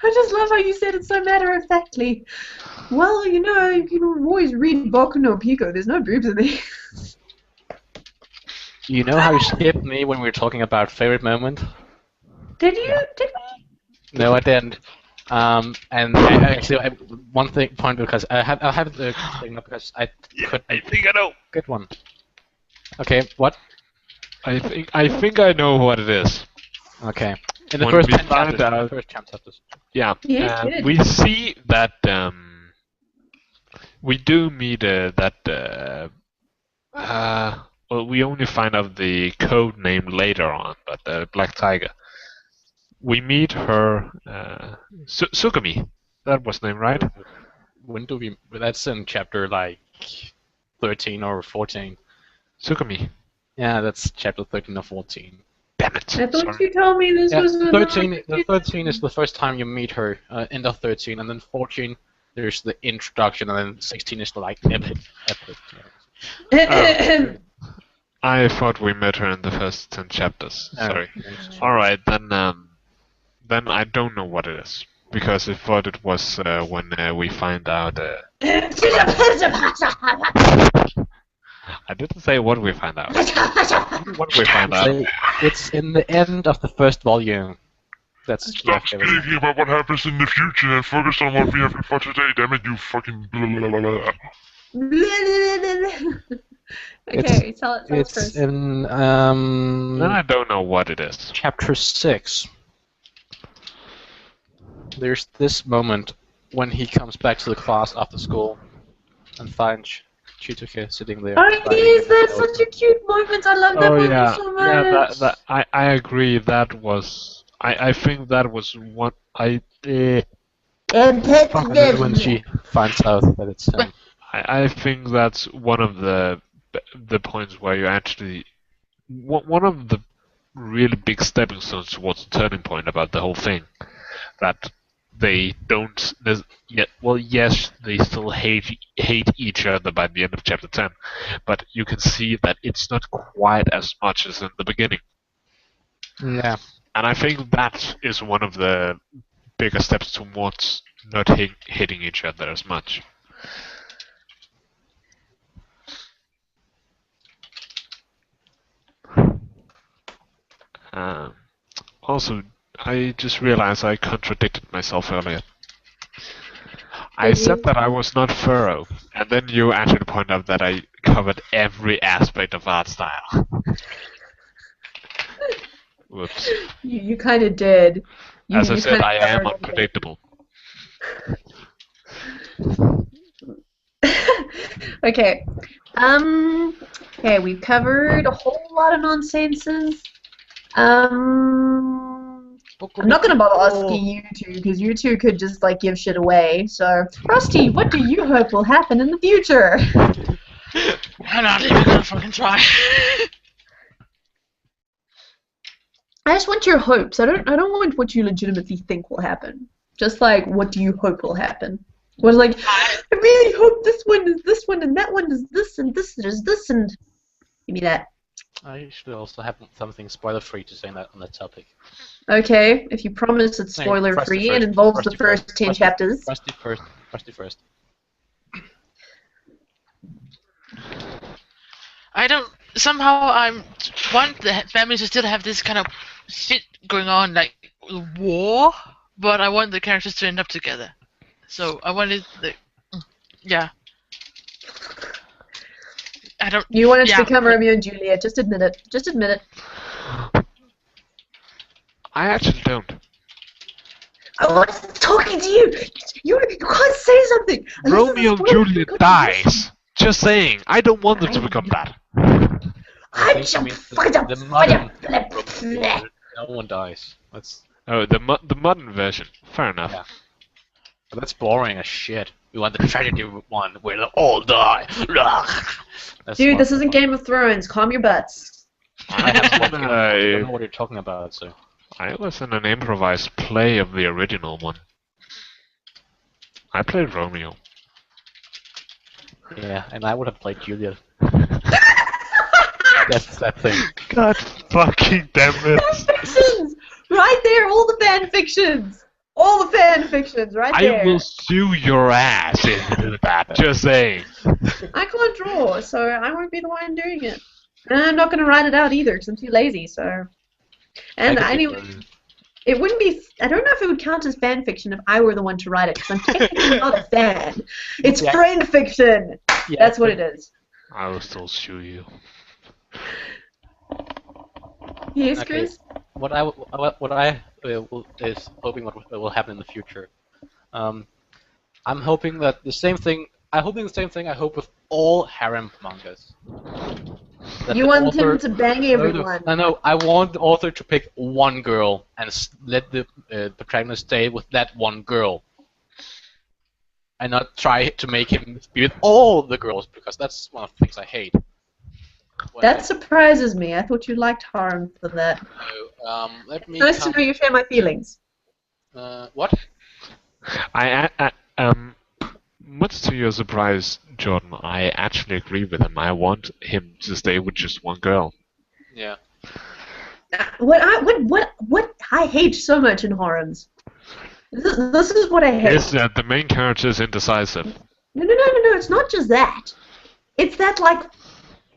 I just love how you said it so matter-of-factly. Well, you know, you can always read Boku no Pico. There's no boobs in there. You know how you skipped me when we were talking about favorite moment? Did you? Did we? No, I didn't. And actually, one point because I have the thing up because I could. I think I know. Good one. Okay, what? I think I know what it is. Okay. In the When first we 10 find chapters. out- The first 10 chapters. Yeah. Yes, good. We see that we do meet well, we only find out the code name later on, but Black Tiger. We meet her, Sugami. That was the name, right? When do we? That's in chapter 13 or 14. Sugami. Yeah, that's chapter 13 or 14. Damn it. I thought Sorry. you told me this Yeah, was 13. The 13 is the first time you meet her. End of 13, and then 14 there's the introduction, and then 16 is the epic. I thought we met her in the first 10 chapters. Oh, Sorry. yes. Alright, then I don't know what it is. Because I thought it was when we find out... I didn't say what we find out. What we find out. It's in the end of the first volume. That's Stop speaking about what happens in the future and focus on what we have for today. Damn it, you fucking blah blah blah blah. Okay, tell us It's first. in Then I don't know what it is. chapter 6. There's this moment when he comes back to the class after school and finds Chitoke sitting there. Oh yes, that's such a cute moment. I love that Oh moment yeah, so much. I agree. That was I think that was one I when she finds out that it's him. I think that's one of the points where you actually one of the really big stepping stones towards the turning point about the whole thing, that they don't yet. Well, yes, they still hate each other by the end of chapter 10, but you can see that it's not quite as much as in the beginning. Yeah. And I think that is one of the bigger steps towards not hating each other as much. Also, I just realized I contradicted myself earlier. I said that I was not thorough, and then you actually point out that I covered every aspect of art style. Whoops. You kind of did. As I said, kinda I am covered unpredictable. Okay. Okay, we've covered a whole lot of nonsenses. I'm not gonna bother asking you two because you two could just like give shit away. So, Frozzty, what do you hope will happen in the future? I'm not even gonna fucking try. I just want your hopes. I don't want what you legitimately think will happen. Just like, what do you hope will happen? Was like, I really hope this one is this one and that one is this and this is this and give me that. I should also have something spoiler-free to say on that topic. Okay, if you promise it's spoiler-free and involves the first 10 chapters. Frozzty first. I don't. Somehow I want the family to still have this kind of shit going on, like war, but I want the characters to end up together. So I wanted the. Yeah. I don't. You want it to become Romeo and Juliet. Just admit it. Just admit it. I actually don't. I was talking to you. You can't say something. Romeo and Juliet dies. Just saying. I don't want them to become that. I'm just the modern no one dies. That's the modern version. Fair enough. Yeah. But that's boring as shit. We want the tragedy one where they all die. Dude, this isn't Game of Thrones. Calm your butts. I don't know what you're talking about, so. I was in an improvised play of the original one. I played Romeo. Yeah, and I would have played Juliet. That's that thing. God fucking damn it! Fanfictions! Right there, all the fanfictions! All the fanfictions, right there! I will sue your ass into that, just saying. I can't draw, so I won't be the one doing it. And I'm not going to write it out either, because I'm too lazy, so... And anyway, it wouldn't be... I don't know if it would count as fanfiction if I were the one to write it, because I'm technically not a fan. It's friend fiction! Yeah, that's what it is. I will still sue you. Yes, Chris? What I is hoping what will happen in the future. I'm hoping that the same thing. I'm hoping the same thing. I hope with all harem mangas. You want him to bang everyone? No. I want the author to pick one girl and let the protagonist stay with that one girl, and not try to make him be with all the girls, because that's one of the things I hate. That surprises me. I thought you liked harem for that. No, let me. Nice to know you share my feelings. What? much to your surprise, Jordan, I actually agree with him. I want him to stay with just one girl. Yeah. What I hate so much in harems. This is what I hate. Is that the main character is indecisive? No. It's not just that. It's that like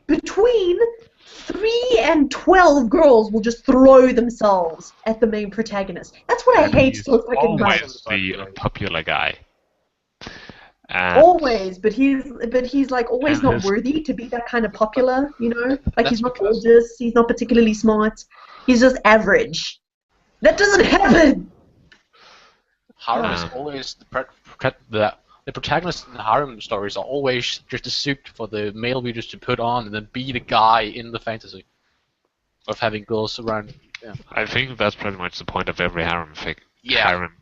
between 3 and 12 girls will just throw themselves at the main protagonist. That's what I hate He's so fucking much. always the unpopular guy. And Always, but he's like always And not his- worthy to be that kind of popular, you know? Like he's not gorgeous, he's not particularly smart, he's just average. That doesn't happen! Harem is always the protagonists in the harem stories are always just a suit for the male readers to put on and then be the guy in the fantasy of having girls around. Yeah. I think that's pretty much the point of every harem Yeah. harem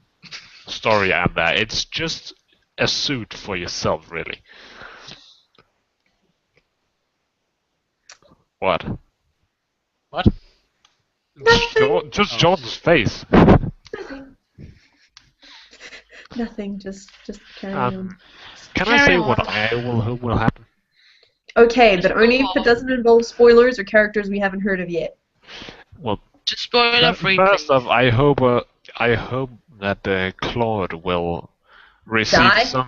story out there. It's just a suit for yourself, really. What? What? Just Jordan's face. Nothing, just carry on. Can I Carry say on. what I will happen? Okay, but only if it doesn't involve spoilers or characters we haven't heard of yet. Well, Just spoiler free. first off, I hope that Claude will receive Die?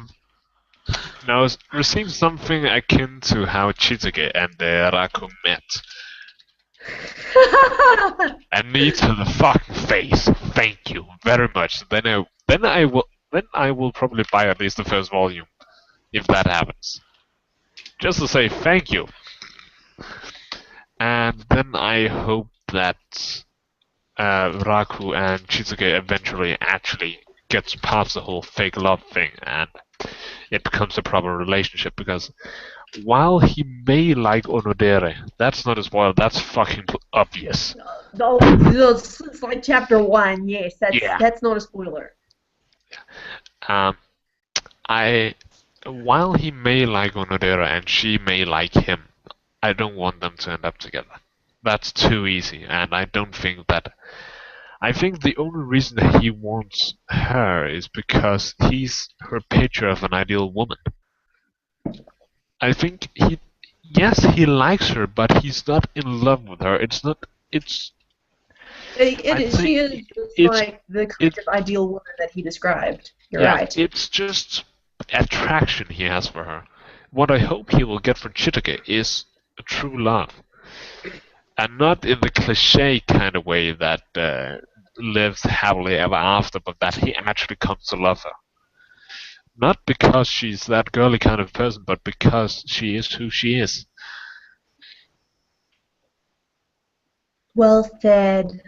receive something akin to how Chitsuke and Raku met. A knee to the fucking face. Thank you very much. Then I will probably buy at least the first volume, if that happens. Just to say thank you. And then I hope that Raku and Chitsuke eventually actually gets past the whole fake love thing and it becomes a proper relationship, because while he may like Onodere, that's not a spoiler, that's fucking obvious. Oh, it's like chapter 1, yes, that's not a spoiler. While he may like Onodera and she may like him, I don't want them to end up together. That's too easy, and I don't think that. I think the only reason that he wants her is because he's her picture of an ideal woman. I think he likes her, but he's not in love with her. She is just like the kind of ideal woman that he described. You're right. It's just attraction he has for her. What I hope he will get from Chitake is a true love. And not in the cliche kind of way that lives happily ever after, but that he actually comes to love her. Not because she's that girly kind of person, but because she is who she is. Well said.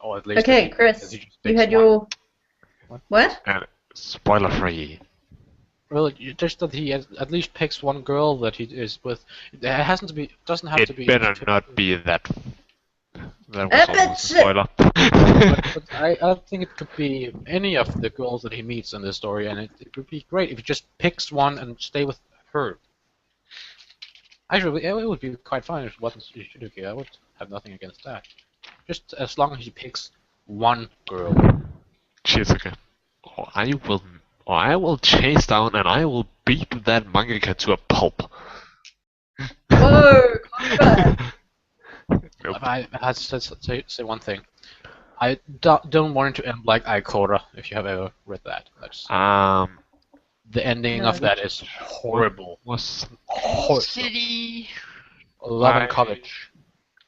Or at least Okay, Chris, you had your... What? And spoiler free. Well, just that he at least picks one girl that he is with. It doesn't have to be. It better not be that. That was almost a spoiler. but I don't think it could be any of the girls that he meets in this story, and it would be great if he just picks one and stay with her. Actually, it would be quite fine if it wasn't Shizuki. I would have nothing against that. Just as long as he picks one girl. Shizuka. I will chase down and I will beat that mangaka to a pulp. Whoa! Nope. Nope. I had to say one thing. I don't want it to end like Ikora, if you have ever read that. That's the ending of that is horrible. Was Horrible. City. Love in College.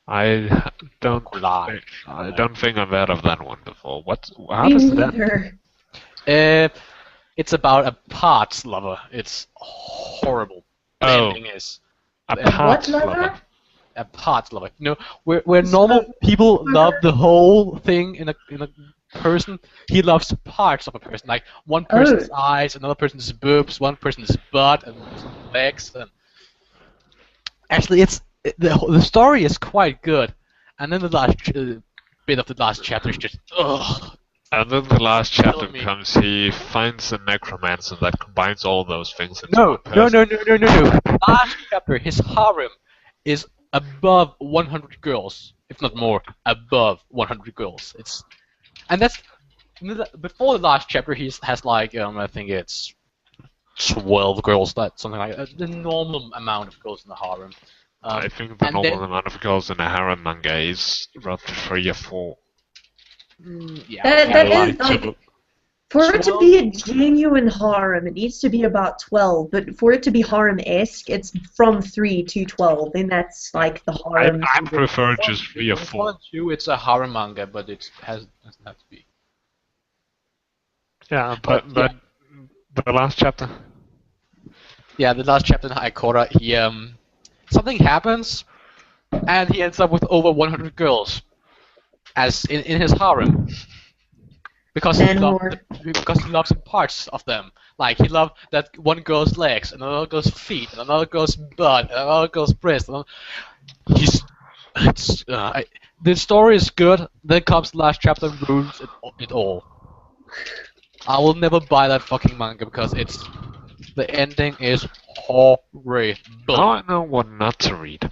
I don't think I've heard of that one before. How Me does that? neither. It's about a parts lover. It's horrible. The ending is A What parts lover? lover. a parts lover. You know, where normal people love the whole thing in a person, he loves parts of a person. Like one person's eyes, another person's boobs, one person's butt and legs. And actually, the story is quite good. And then the last bit of the last chapter is just ugh. And then the last chapter Kill me. comes, he finds a necromancer that combines all those things into No. one person. Last chapter, his harem is above 100 girls, if not more, above 100 girls. Before the last chapter, he has like I think it's 12 girls, something like that. The normal amount of girls in the harem. I think the and normal then- amount of girls in a harem manga is roughly 3 or 4. Yeah. That I is, like to- like, for it to 12? be a genuine harem, it needs to be about 12. But for it to be harem-esque, it's from 3 to 12, and that's like the harem. I prefer just 3 or If 4. 1 and 2, it's a harem manga, but it doesn't have to be. Yeah, but the last chapter. Yeah, the last chapter in Aikora, he something happens, and he ends up with over 100 girls, as in his harem. Because he And more. loves parts of them. Like he loved that one girl's legs, another girl's feet, another girl's butt, another girl's breast. The story is good. Then comes the last chapter and ruins it all. I will never buy that fucking manga because the ending is horrible. Now I know what not to read.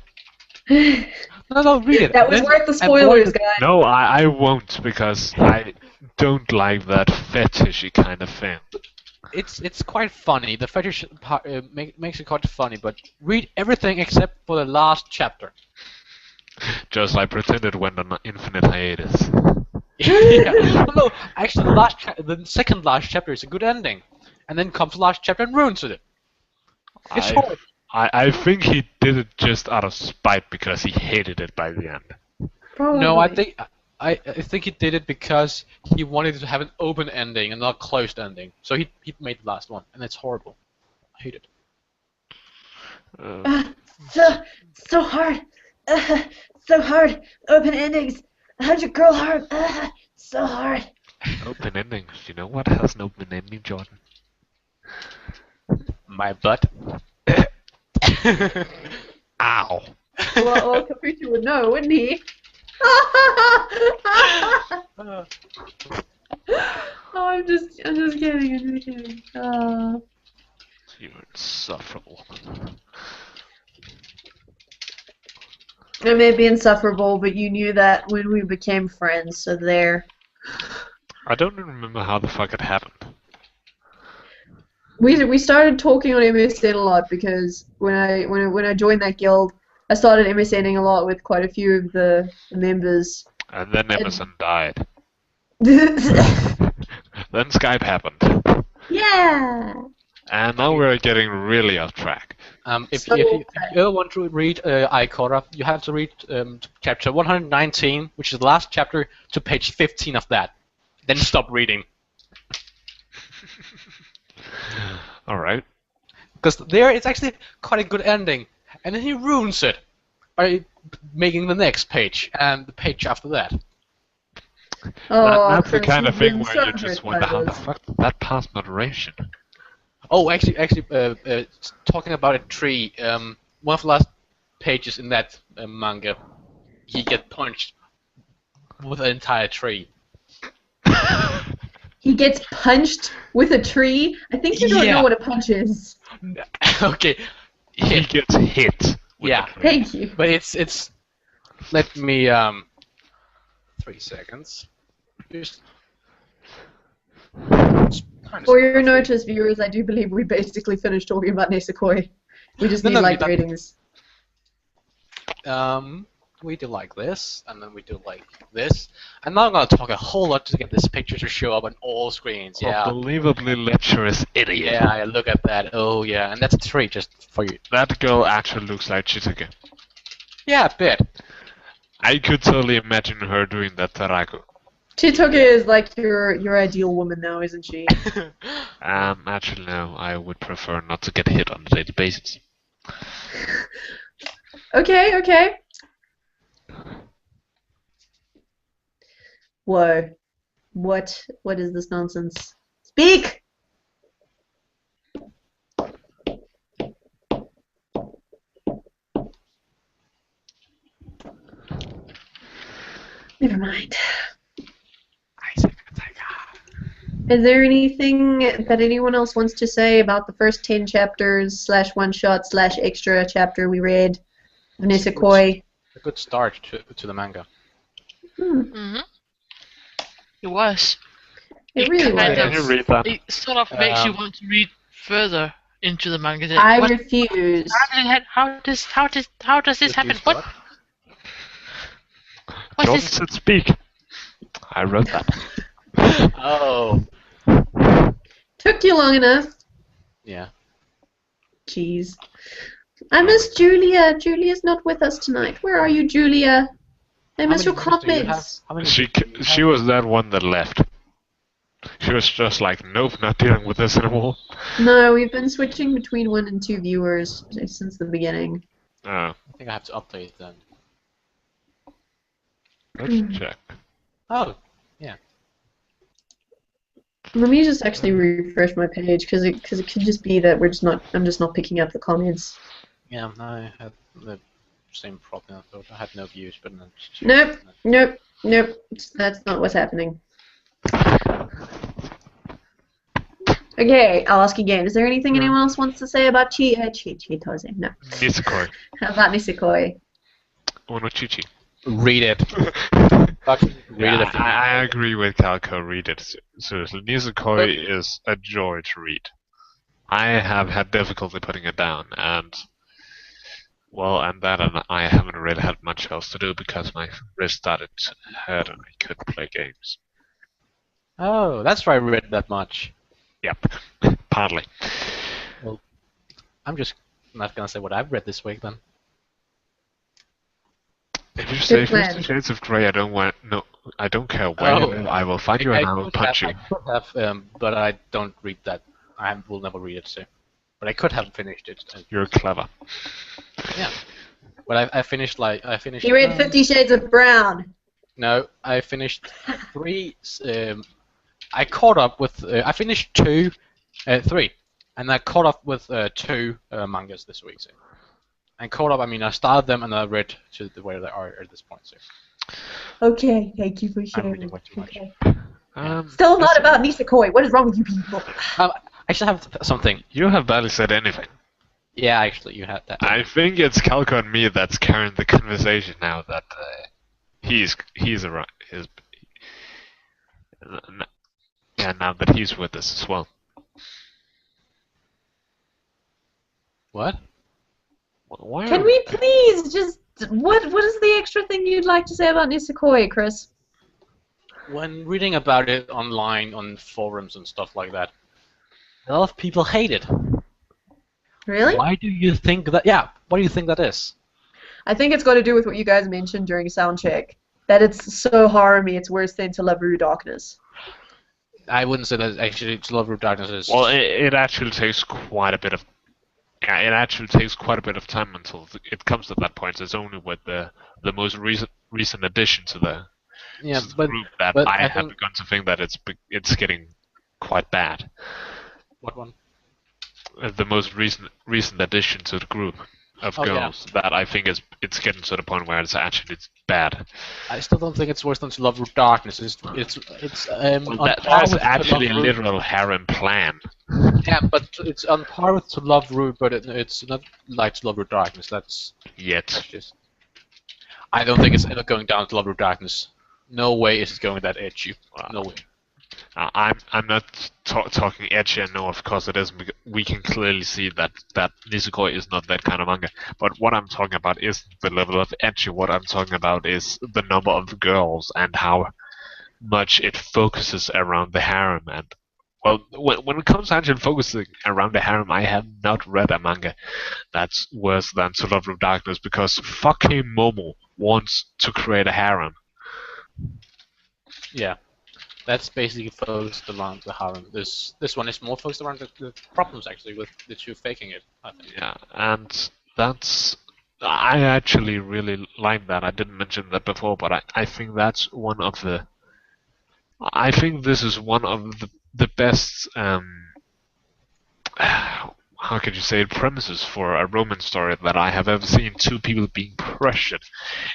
No, read it. That was Then worth the avoid spoilers, guys. No, I won't, because I don't like that fetishy kind of thing. It's quite funny. The fetish part makes it quite funny, but read everything except for the last chapter. Just like pretended went on an infinite hiatus. Yeah. No, actually, the second last chapter is a good ending, and then comes the last chapter and ruins it. It's horrible. I think he did it just out of spite because he hated it by the end. Probably. No, I think he did it because he wanted to have an open ending and not a closed ending. So he made the last one, and it's horrible. I hate it. So hard. So hard. Open endings. 100 girl harem. So hard. Open endings. You know what has an open ending, Jordan? My butt. Ow. Well, Capucci would know, wouldn't he? Oh, I'm just kidding. You're insufferable. It may be insufferable, but you knew that when we became friends, so there. I don't even remember how the fuck it happened. We started talking on MSN a lot because when I joined that guild, I started MSNing a lot with quite a few of the members. And then Emerson died. Yeah. Then Skype happened. Yeah. And now we're getting really off track. If you ever want to read Aikora, you have to read chapter 119, which is the last chapter, to page 15 of that. Then stop reading. Alright. Because there it's actually quite a good ending, and then he ruins it by making the next page and the page after that. Oh, That's the Chris, kind of you've thing been where so you just hurt wonder by how the this. fuck did that pass moderation? Oh, actually, talking about a tree, one of the last pages in that manga, he gets punched with an entire tree. He gets punched with a tree. I think you don't Yeah. know what a punch is. Okay, He gets hit. With Yeah. the tree. Thank you. but it's. Let me 3 seconds. Just. For your notice, viewers, I do believe we basically finished talking about Nisekoi. We just need like ratings. We do like this, and then we do like this, and now I'm gonna talk a whole lot to get this picture to show up on all screens. Yeah. Unbelievably lecherous idiot. Yeah, look at that. Oh yeah, and that's a tree just for you. That girl actually looks like Chisuke. Yeah, a bit. I could totally imagine her doing that Taraku. Chitoge is like your ideal woman now, isn't she? Actually no, I would prefer not to get hit on a daily basis. Okay. Whoa. What is this nonsense? Speak! Never mind. Is there anything that anyone else wants to say about the first 10 chapters / one-shot / extra chapter we read of Nisekoi? A good start to the manga. Mm-hmm. It was. It really kind was. Can you read that? It sort of makes you want to read further into the manga. Then I what, refuse. how does this happen? Refuse What? What's Jordan this? said speak. I wrote that. Oh. Took you long enough. Yeah. Jeez. I miss Julia. Julia's not with us tonight. Where are you, Julia? I miss your comments. How many She viewers do you she have? was that one that left. She was just like, nope, not dealing with this anymore. No, we've been switching between 1 and 2 viewers since the beginning. Uh, I think I have to update then. let's check. Oh. Let me just actually refresh my page because it could just be that I'm just not picking up the comments. Yeah, I had the same problem. I thought I had no views, but no. Nope. That's not what's happening. Okay, I'll ask again. Is there anything anyone else wants to say about Chitose? No. Nisekoi. How about Nisekoi? Ono Chichi. Read it. Fucking read it. I agree with Calco. Read it. Seriously, Nisekoi is a joy to read. I have had difficulty putting it down, and I haven't really had much else to do because my wrist started to hurt and I couldn't play games. Oh, that's why I read that much. Yep, partly. I'm just not gonna say what I've read this week then. If you say plan. 50 Shades of Grey, I don't care where you live. I will find you and I will punch you. I could have, but I don't read that. I will never read it, so. But I could have finished it. You're clever. Yeah. But I finished. You read 50 Shades of Brown. No, I finished 3. I caught up with. I finished 3, and I caught up with 2 mangas this week. So. And caught up. I mean, I started them and I read to where they are at this point. So. Okay, thank you for I'm sharing. reading way too much. Okay. Still not about Nisekoi. What is wrong with you people? I actually have something. You have barely said anything. Yeah, actually, you had that. I think it's Calco and me that's carrying the conversation now that he's around. Now that he's with us as well. What? Why Can we please just... What is the extra thing you'd like to say about Nisekoi, Chris? When reading about it online on forums and stuff like that, a lot of people hate it. Really? Why do you think that? Yeah, what do you think that is? I think it's got to do with what you guys mentioned during soundcheck. That it's so horror-y, it's worse than To Love Ru Darkness. I wouldn't say that actually To Love Ru Darkness is... Well, it actually takes quite a bit of... Yeah, it actually takes quite a bit of time until it comes to that point. It's only with the most recent addition to the group that I have begun to think that it's getting quite bad. What one? The most recent addition to the group of girls that I think it's getting to the point where it's bad. I still don't think it's worse than To Love Ru Darkness. That's actually a literal harem plan. Yeah, but it's on par with To Love Ru, but it's not like To Love Ru Darkness. That's just... I don't think it's ever going down to Love Ru Darkness. No way is it going that edgy. No way. I'm not talking edgy, and no, of course it isn't. We can clearly see that Nisekoi is not that kind of manga. But what I'm talking about isn't the level of edgy. What I'm talking about is the number of girls and how much it focuses around the harem. And well, when it comes to actually focusing around the harem, I have not read a manga that's worse than To Love Ru Darkness, because fucking Momo wants to create a harem. Yeah. That's basically focused around the harem. This one is more focused around the problems, actually, with the two faking it, I think. Yeah, and that's... I actually really like that. I didn't mention that before, but I think that's one of the... I think this is one of the best... how could you say it? Premises for a romance story that I have ever seen. Two people being pressured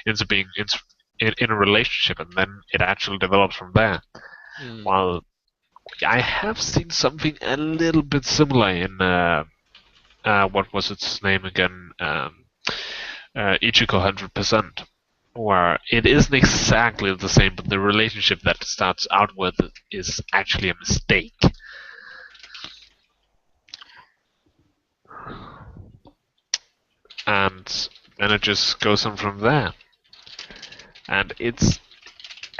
into being in a relationship, and then it actually develops from there. While I have seen something a little bit similar in what was its name again? Ichiko 100%, where it isn't exactly the same, but the relationship that it starts out with is actually a mistake. and then it just goes on from there. And it's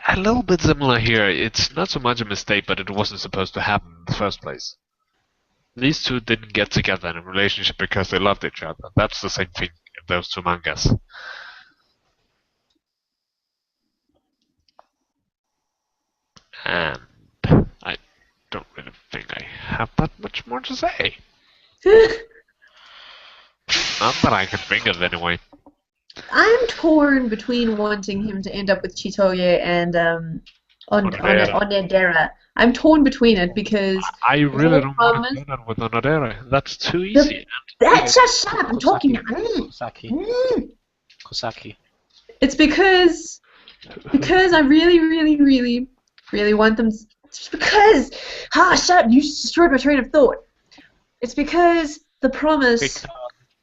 a little bit similar here. It's not so much a mistake, but it wasn't supposed to happen in the first place. These two didn't get together in a relationship because they loved each other. That's the same thing in those two mangas. And I don't really think I have that much more to say. Not that I can think of anyway. I'm torn between wanting him to end up with Chitoye and Onedera. I'm torn between it because I really don't want promise- to do that with Onodera. That's too easy. Just shut up! I'm talking. Kosaki. It's because I really want them. Just because. Shut up! You destroyed my train of thought. It's because the promise.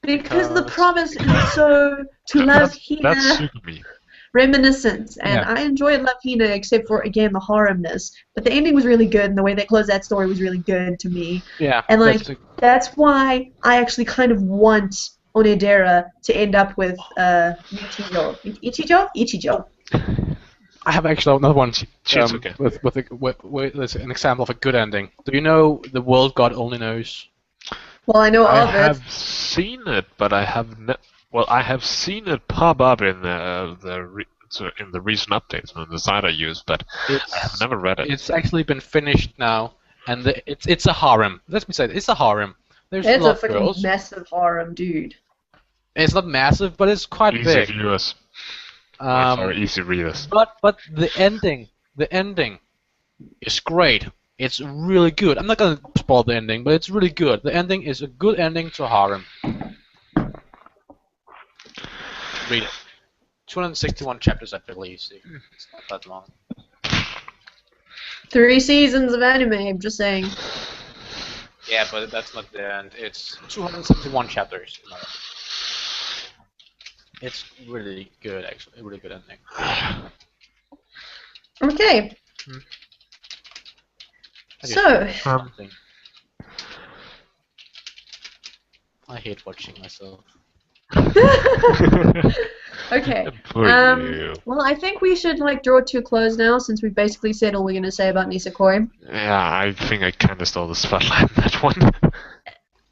Because the promise is so to love That's Hina Sugumi. reminiscence, and Yeah. I enjoyed Love Hina except for again the haremness. But the ending was really good, and the way they closed that story was really good to me. Yeah. And that's why I actually kind of want Onedera to end up with Ichijo. I have actually another one Chizuke. with an example of a good ending. Do you know The World God Only Knows? Well, I know I of it. have seen it, but I have I have seen it pop up in the recent updates on the site I use, but I have never read it. It's actually been finished now, and it's a harem. Let me say it's a harem. There's It's a a lot of freaking girls. massive harem, dude. It's not massive, but it's quite Easy big. viewers. Um, Sorry, easy readers. but the ending is great. It's really good. I'm not gonna spoil the ending, but it's really good. The ending is a good ending to harem. Read it. 261 chapters, I believe. So it's not that long. 3 seasons of anime, I'm just saying. Yeah, but that's not the end. It's 271 chapters. It's really good, actually. A really good ending. Okay. I just So, something. I hate watching myself. okay. Poor you. Well, I think we should draw it to a close now, since we've basically said all we're going to say about Nisekoi. Yeah, I think I kind of stole the spotlight in that one.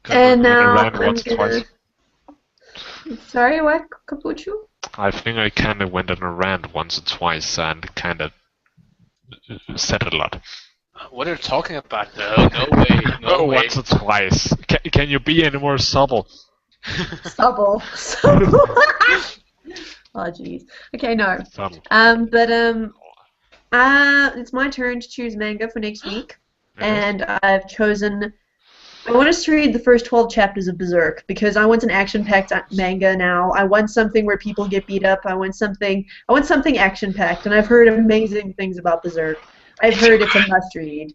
And now ran I'm once or gonna... twice. Sorry, what, Capucho? I think I kind of went on a rant once or twice and kind of said a lot. What are you talking about? No way. No way. Once or twice. Can you be any more subtle? Stubble. Oh, jeez. Okay, no. Subtle. It's my turn to choose manga for next week, and I've chosen. I want us to read the first 12 chapters of Berserk because I want an action-packed manga now. I want something where people get beat up. I want something action-packed, and I've heard amazing things about Berserk. I've heard it's a must-read.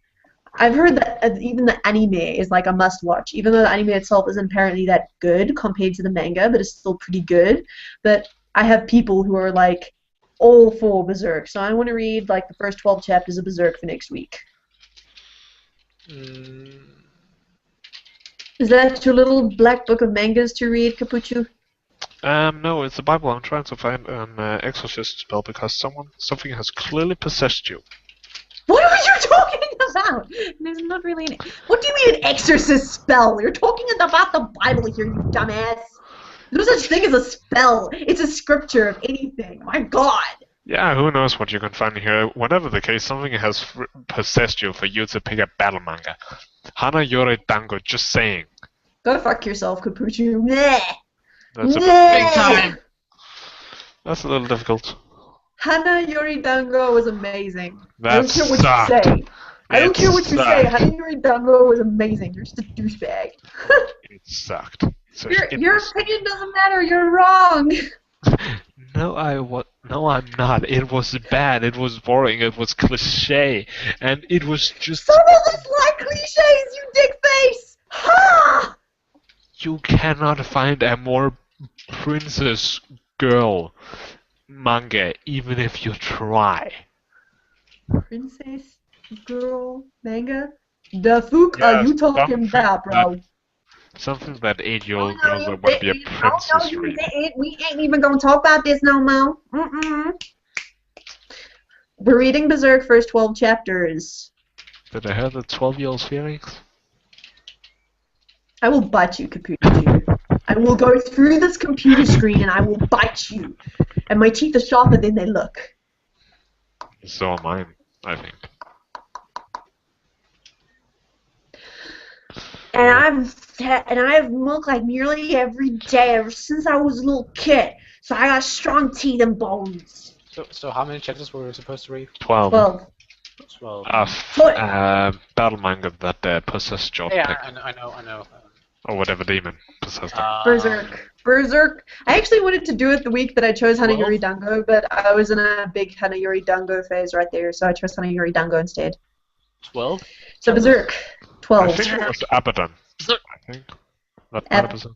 I've heard that even the anime is a must-watch, even though the anime itself isn't apparently that good compared to the manga, but it's still pretty good. But I have people who are all for Berserk, so I want to read the first 12 chapters of Berserk for next week. Is that your little black book of mangas to read, Capucho? No, it's the Bible. I'm trying to find an exorcist spell because something has clearly possessed you. What are you talking about? There's not really an... What do you mean an exorcist spell? You're talking about the Bible here, you dumbass. There's no such thing as a spell. It's a scripture of anything. My God. Yeah, who knows what you can find here. Whatever the case, something has possessed you for you to pick up battle manga. Hana Yore Dango, just saying. Go fuck yourself, Capucho. Meh. That's a Big time. That's a little difficult. Hana Yoridango was amazing. That I don't care what sucked. you say. I don't care what you say. sucked. Hana Yoridango was amazing. You're just a douchebag. It sucked. So Your opinion doesn't matter. You're wrong. No, I'm not. It was bad. It was boring. It was cliche, and it was just. Some of us like cliches, you dick face. Ha! You cannot find a more princess girl manga, even if you try. Princess girl manga. The fuck are you talking about, bro? Something that 8-year-old no, girls you that want to be a didn't. princess You read. didn't. We ain't even gonna talk about this no more. We're reading Berserk first 12 chapters. Did I hear the 12-year-old's feelings? I will bite you, Capuchin. I will go through this computer screen and I will bite you. And my teeth are sharper than they look. So are mine, I think. And I've milked like nearly every day ever since I was a little kid. So I got strong teeth and bones. So how many chapters were we supposed to read? 12. 12. 12. Battle manga that possessed Job Yeah, Pick. I know. Or whatever demon possessed them. Berserk. I actually wanted to do it the week that I chose Hana 12? Yuri Dango, but I was in a big Hana Yuri Dango phase right there, so I chose Hana Yuri Dango instead. 12? So Berserk, I 12. think it was Abaddon. I think. Not 100%.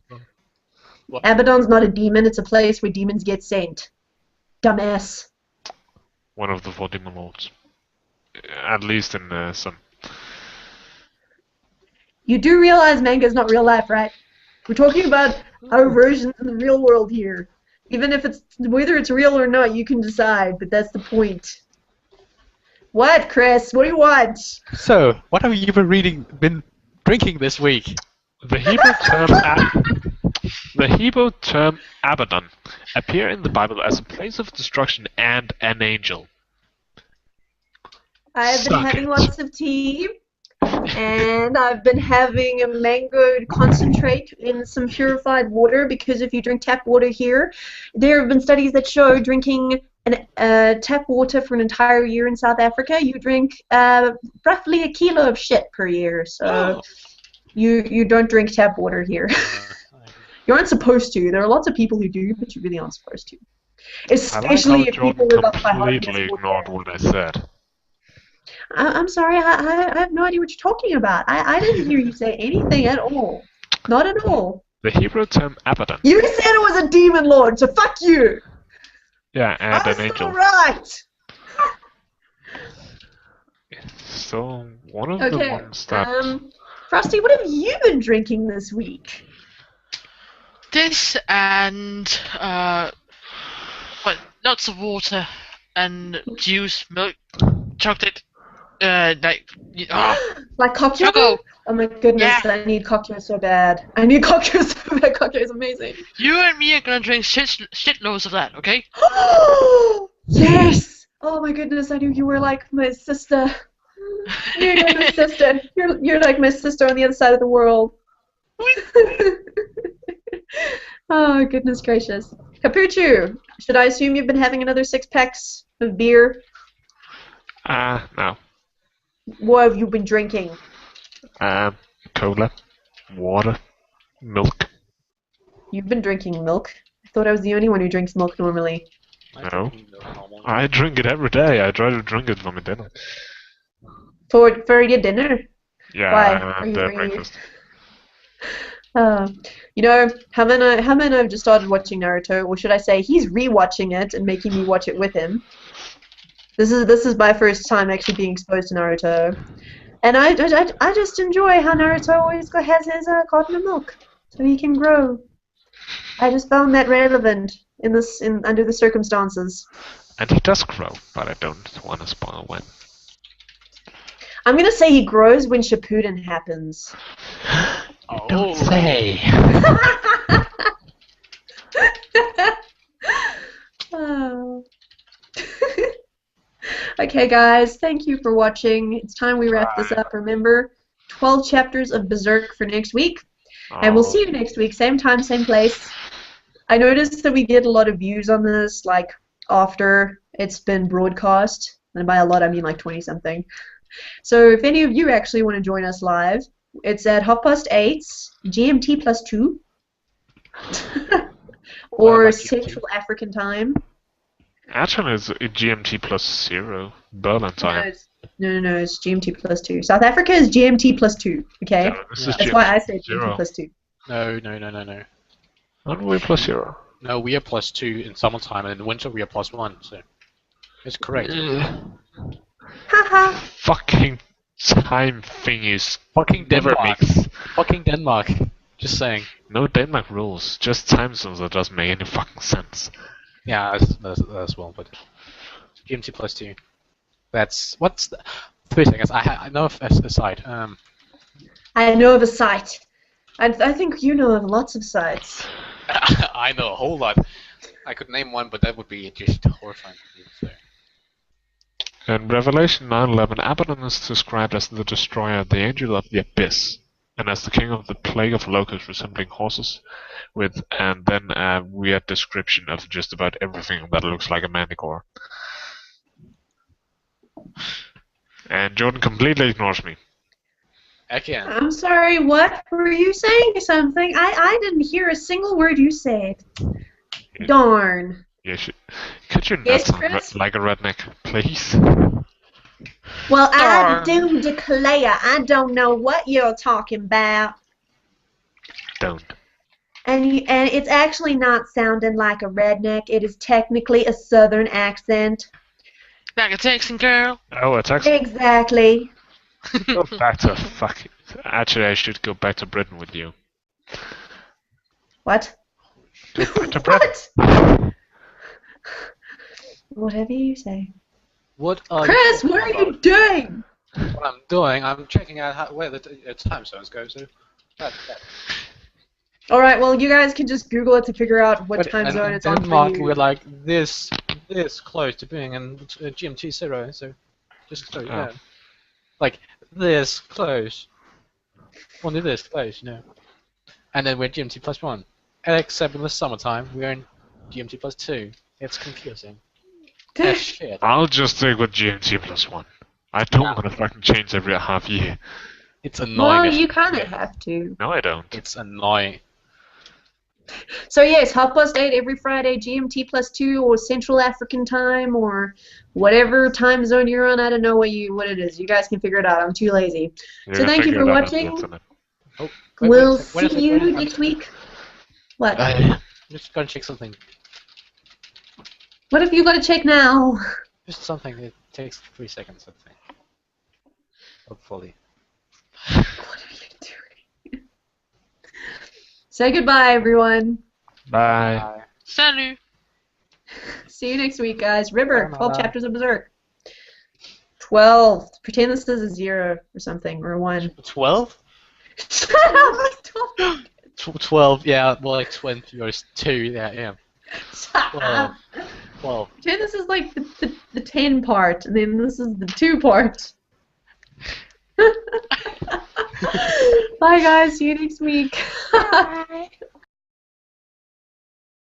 Abaddon's not a demon, it's a place where demons get sent. Dumbass. One of the 4 demon lords. At least in some. You do realize manga's not real life, right? We're talking about our versions in the real world here. Even if whether it's real or not, you can decide, but that's the point. What, Chris? What do you want? So, what have you been drinking this week? The Hebrew term Abaddon appear in the Bible as a place of destruction and an angel. I've been Suck having it. lots of tea, and I've been having a mango concentrate in some purified water, because if you drink tap water here, there have been studies that show drinking tap water for an entire year in South Africa, you drink roughly a kilo of shit per year, so you don't drink tap water here. You aren't supposed to. There are lots of people who do, but you really aren't supposed to. Especially if people live up by completely ignored what I said. I'm sorry, I have no idea what you're talking about. I didn't hear you say anything at all. Not at all. The Hebrew term Abaddon. You said it was a demon lord, so fuck you! Yeah, and I was an angel. so right! So, one of the ones that... Frosty, what have you been drinking this week? This and lots of water and juice, milk, chocolate, Like Cocktail? Choco. Oh my goodness, Yeah. I need Cocktail so bad. I need Cocktail so bad. Cocktail is amazing. You and me are gonna drink shitloads of that, okay? Yes! Oh my goodness, I knew you were like my sister. You're like my sister. You're like my sister on the other side of the world. Oh, goodness gracious. Capuchu, should I assume you've been having another 6 packs of beer? No. What have you been drinking? Cola, water, milk. You've been drinking milk? I thought I was the only one who drinks milk normally. No. I drink it every day. I try to drink it for my dinner. For your dinner? Yeah, Why? Are you breakfast. You know, Haman and I have just started watching Naruto, or should I say, he's rewatching it and making me watch it with him. This is my first time actually being exposed to Naruto, and I just enjoy how Naruto always has his carton of milk, so he can grow. I just found that relevant under the circumstances. And he does grow, but I don't want to spoil when. I'm gonna say he grows when Shippuden happens. Don't say. Oh. Okay, guys, thank you for watching. It's time we wrap this up. Remember, 12 chapters of Berserk for next week. And we'll see you next week, same time, same place. I noticed that we get a lot of views on this, like, after it's been broadcast. And by a lot, I mean like 20-something. So if any of you actually want to join us live, it's at 8:30 GMT plus 2. Or Central African time. Actually, it's GMT plus 0. Berlin time. No, it's GMT plus 2. South Africa is GMT plus 2, okay? Yeah, this is That's GMT why I said zero. GMT plus 2. No. Aren't we plus 0? No, we are plus 2 in summertime, and in winter we are plus 1, so it's correct. Haha. Fucking time thingies. Fucking Never Denmark. mix. Fucking Denmark. Just saying. No Denmark rules, just time zones that doesn't make any fucking sense. Yeah, that's well, but GMT plus 2. That's what's 3 seconds. I know of a site. I know of a site. I think you know of lots of sites. I know a whole lot. I could name one, but that would be just horrifying for me. So. In Revelation 9:11, Abaddon is described as the destroyer, the angel of the abyss, and as the king of the plague of locusts resembling horses, and then a weird description of just about everything that looks like a manticore. And Jordan completely ignores me. Again. I'm sorry, what were you saying something? I didn't hear a single word you said. Yeah. Darn. Yeah, could you not Yes, sound Chris? like a redneck, please? Well, I Darn. do declare I don't know what you're talking about. Don't. And it's actually not sounding like a redneck. It is technically a southern accent. Like a Texan girl. Oh, it's actually Exactly. go back to fuck. Actually, I should go back to Britain with you. What? Go back to Britain. What? Whatever you say. What are Chris, you what are talking you doing? about? What I'm doing, I'm checking out where the time zones go. So. That. All right, well, you guys can just Google it to figure out what But time in zone it's on for Denmark, you. we're like this close to being in GMT 0, so just so you know. Like this close. Only this close, you know. And then we're GMT plus 1. Except in the summertime, we're in GMT plus 2. It's confusing. That's shit. I'll just stick with GMT plus 1. I don't Yeah. want to fucking change every half year. It's annoying. Well, as you shit. kind of have to. No, I don't. It's annoying. So yes, 8:30 every Friday, GMT plus 2, or Central African time, or whatever time zone you're on. I don't know what it is. You guys can figure it out. I'm too lazy. You're So gonna thank you figure for it out on the watching. internet. Oh, We'll wait see a sec, you wait a sec. next week. What? Just gotta check something. What have you got to check now? Just something. It takes 3 seconds, I think. Hopefully. What are you doing? Say goodbye, everyone. Bye. Salut. See you next week, guys. River, Bye, 12 Mama. chapters of Berserk. 12. Pretend this is a 0 or something, or a 1. 12? Shut up! 12, yeah, more like 20 or 2, yeah. Shut 12. up! 12. Pretend this is like the 10 part, and then this is the 2 part. Bye, guys. See you next week. Bye.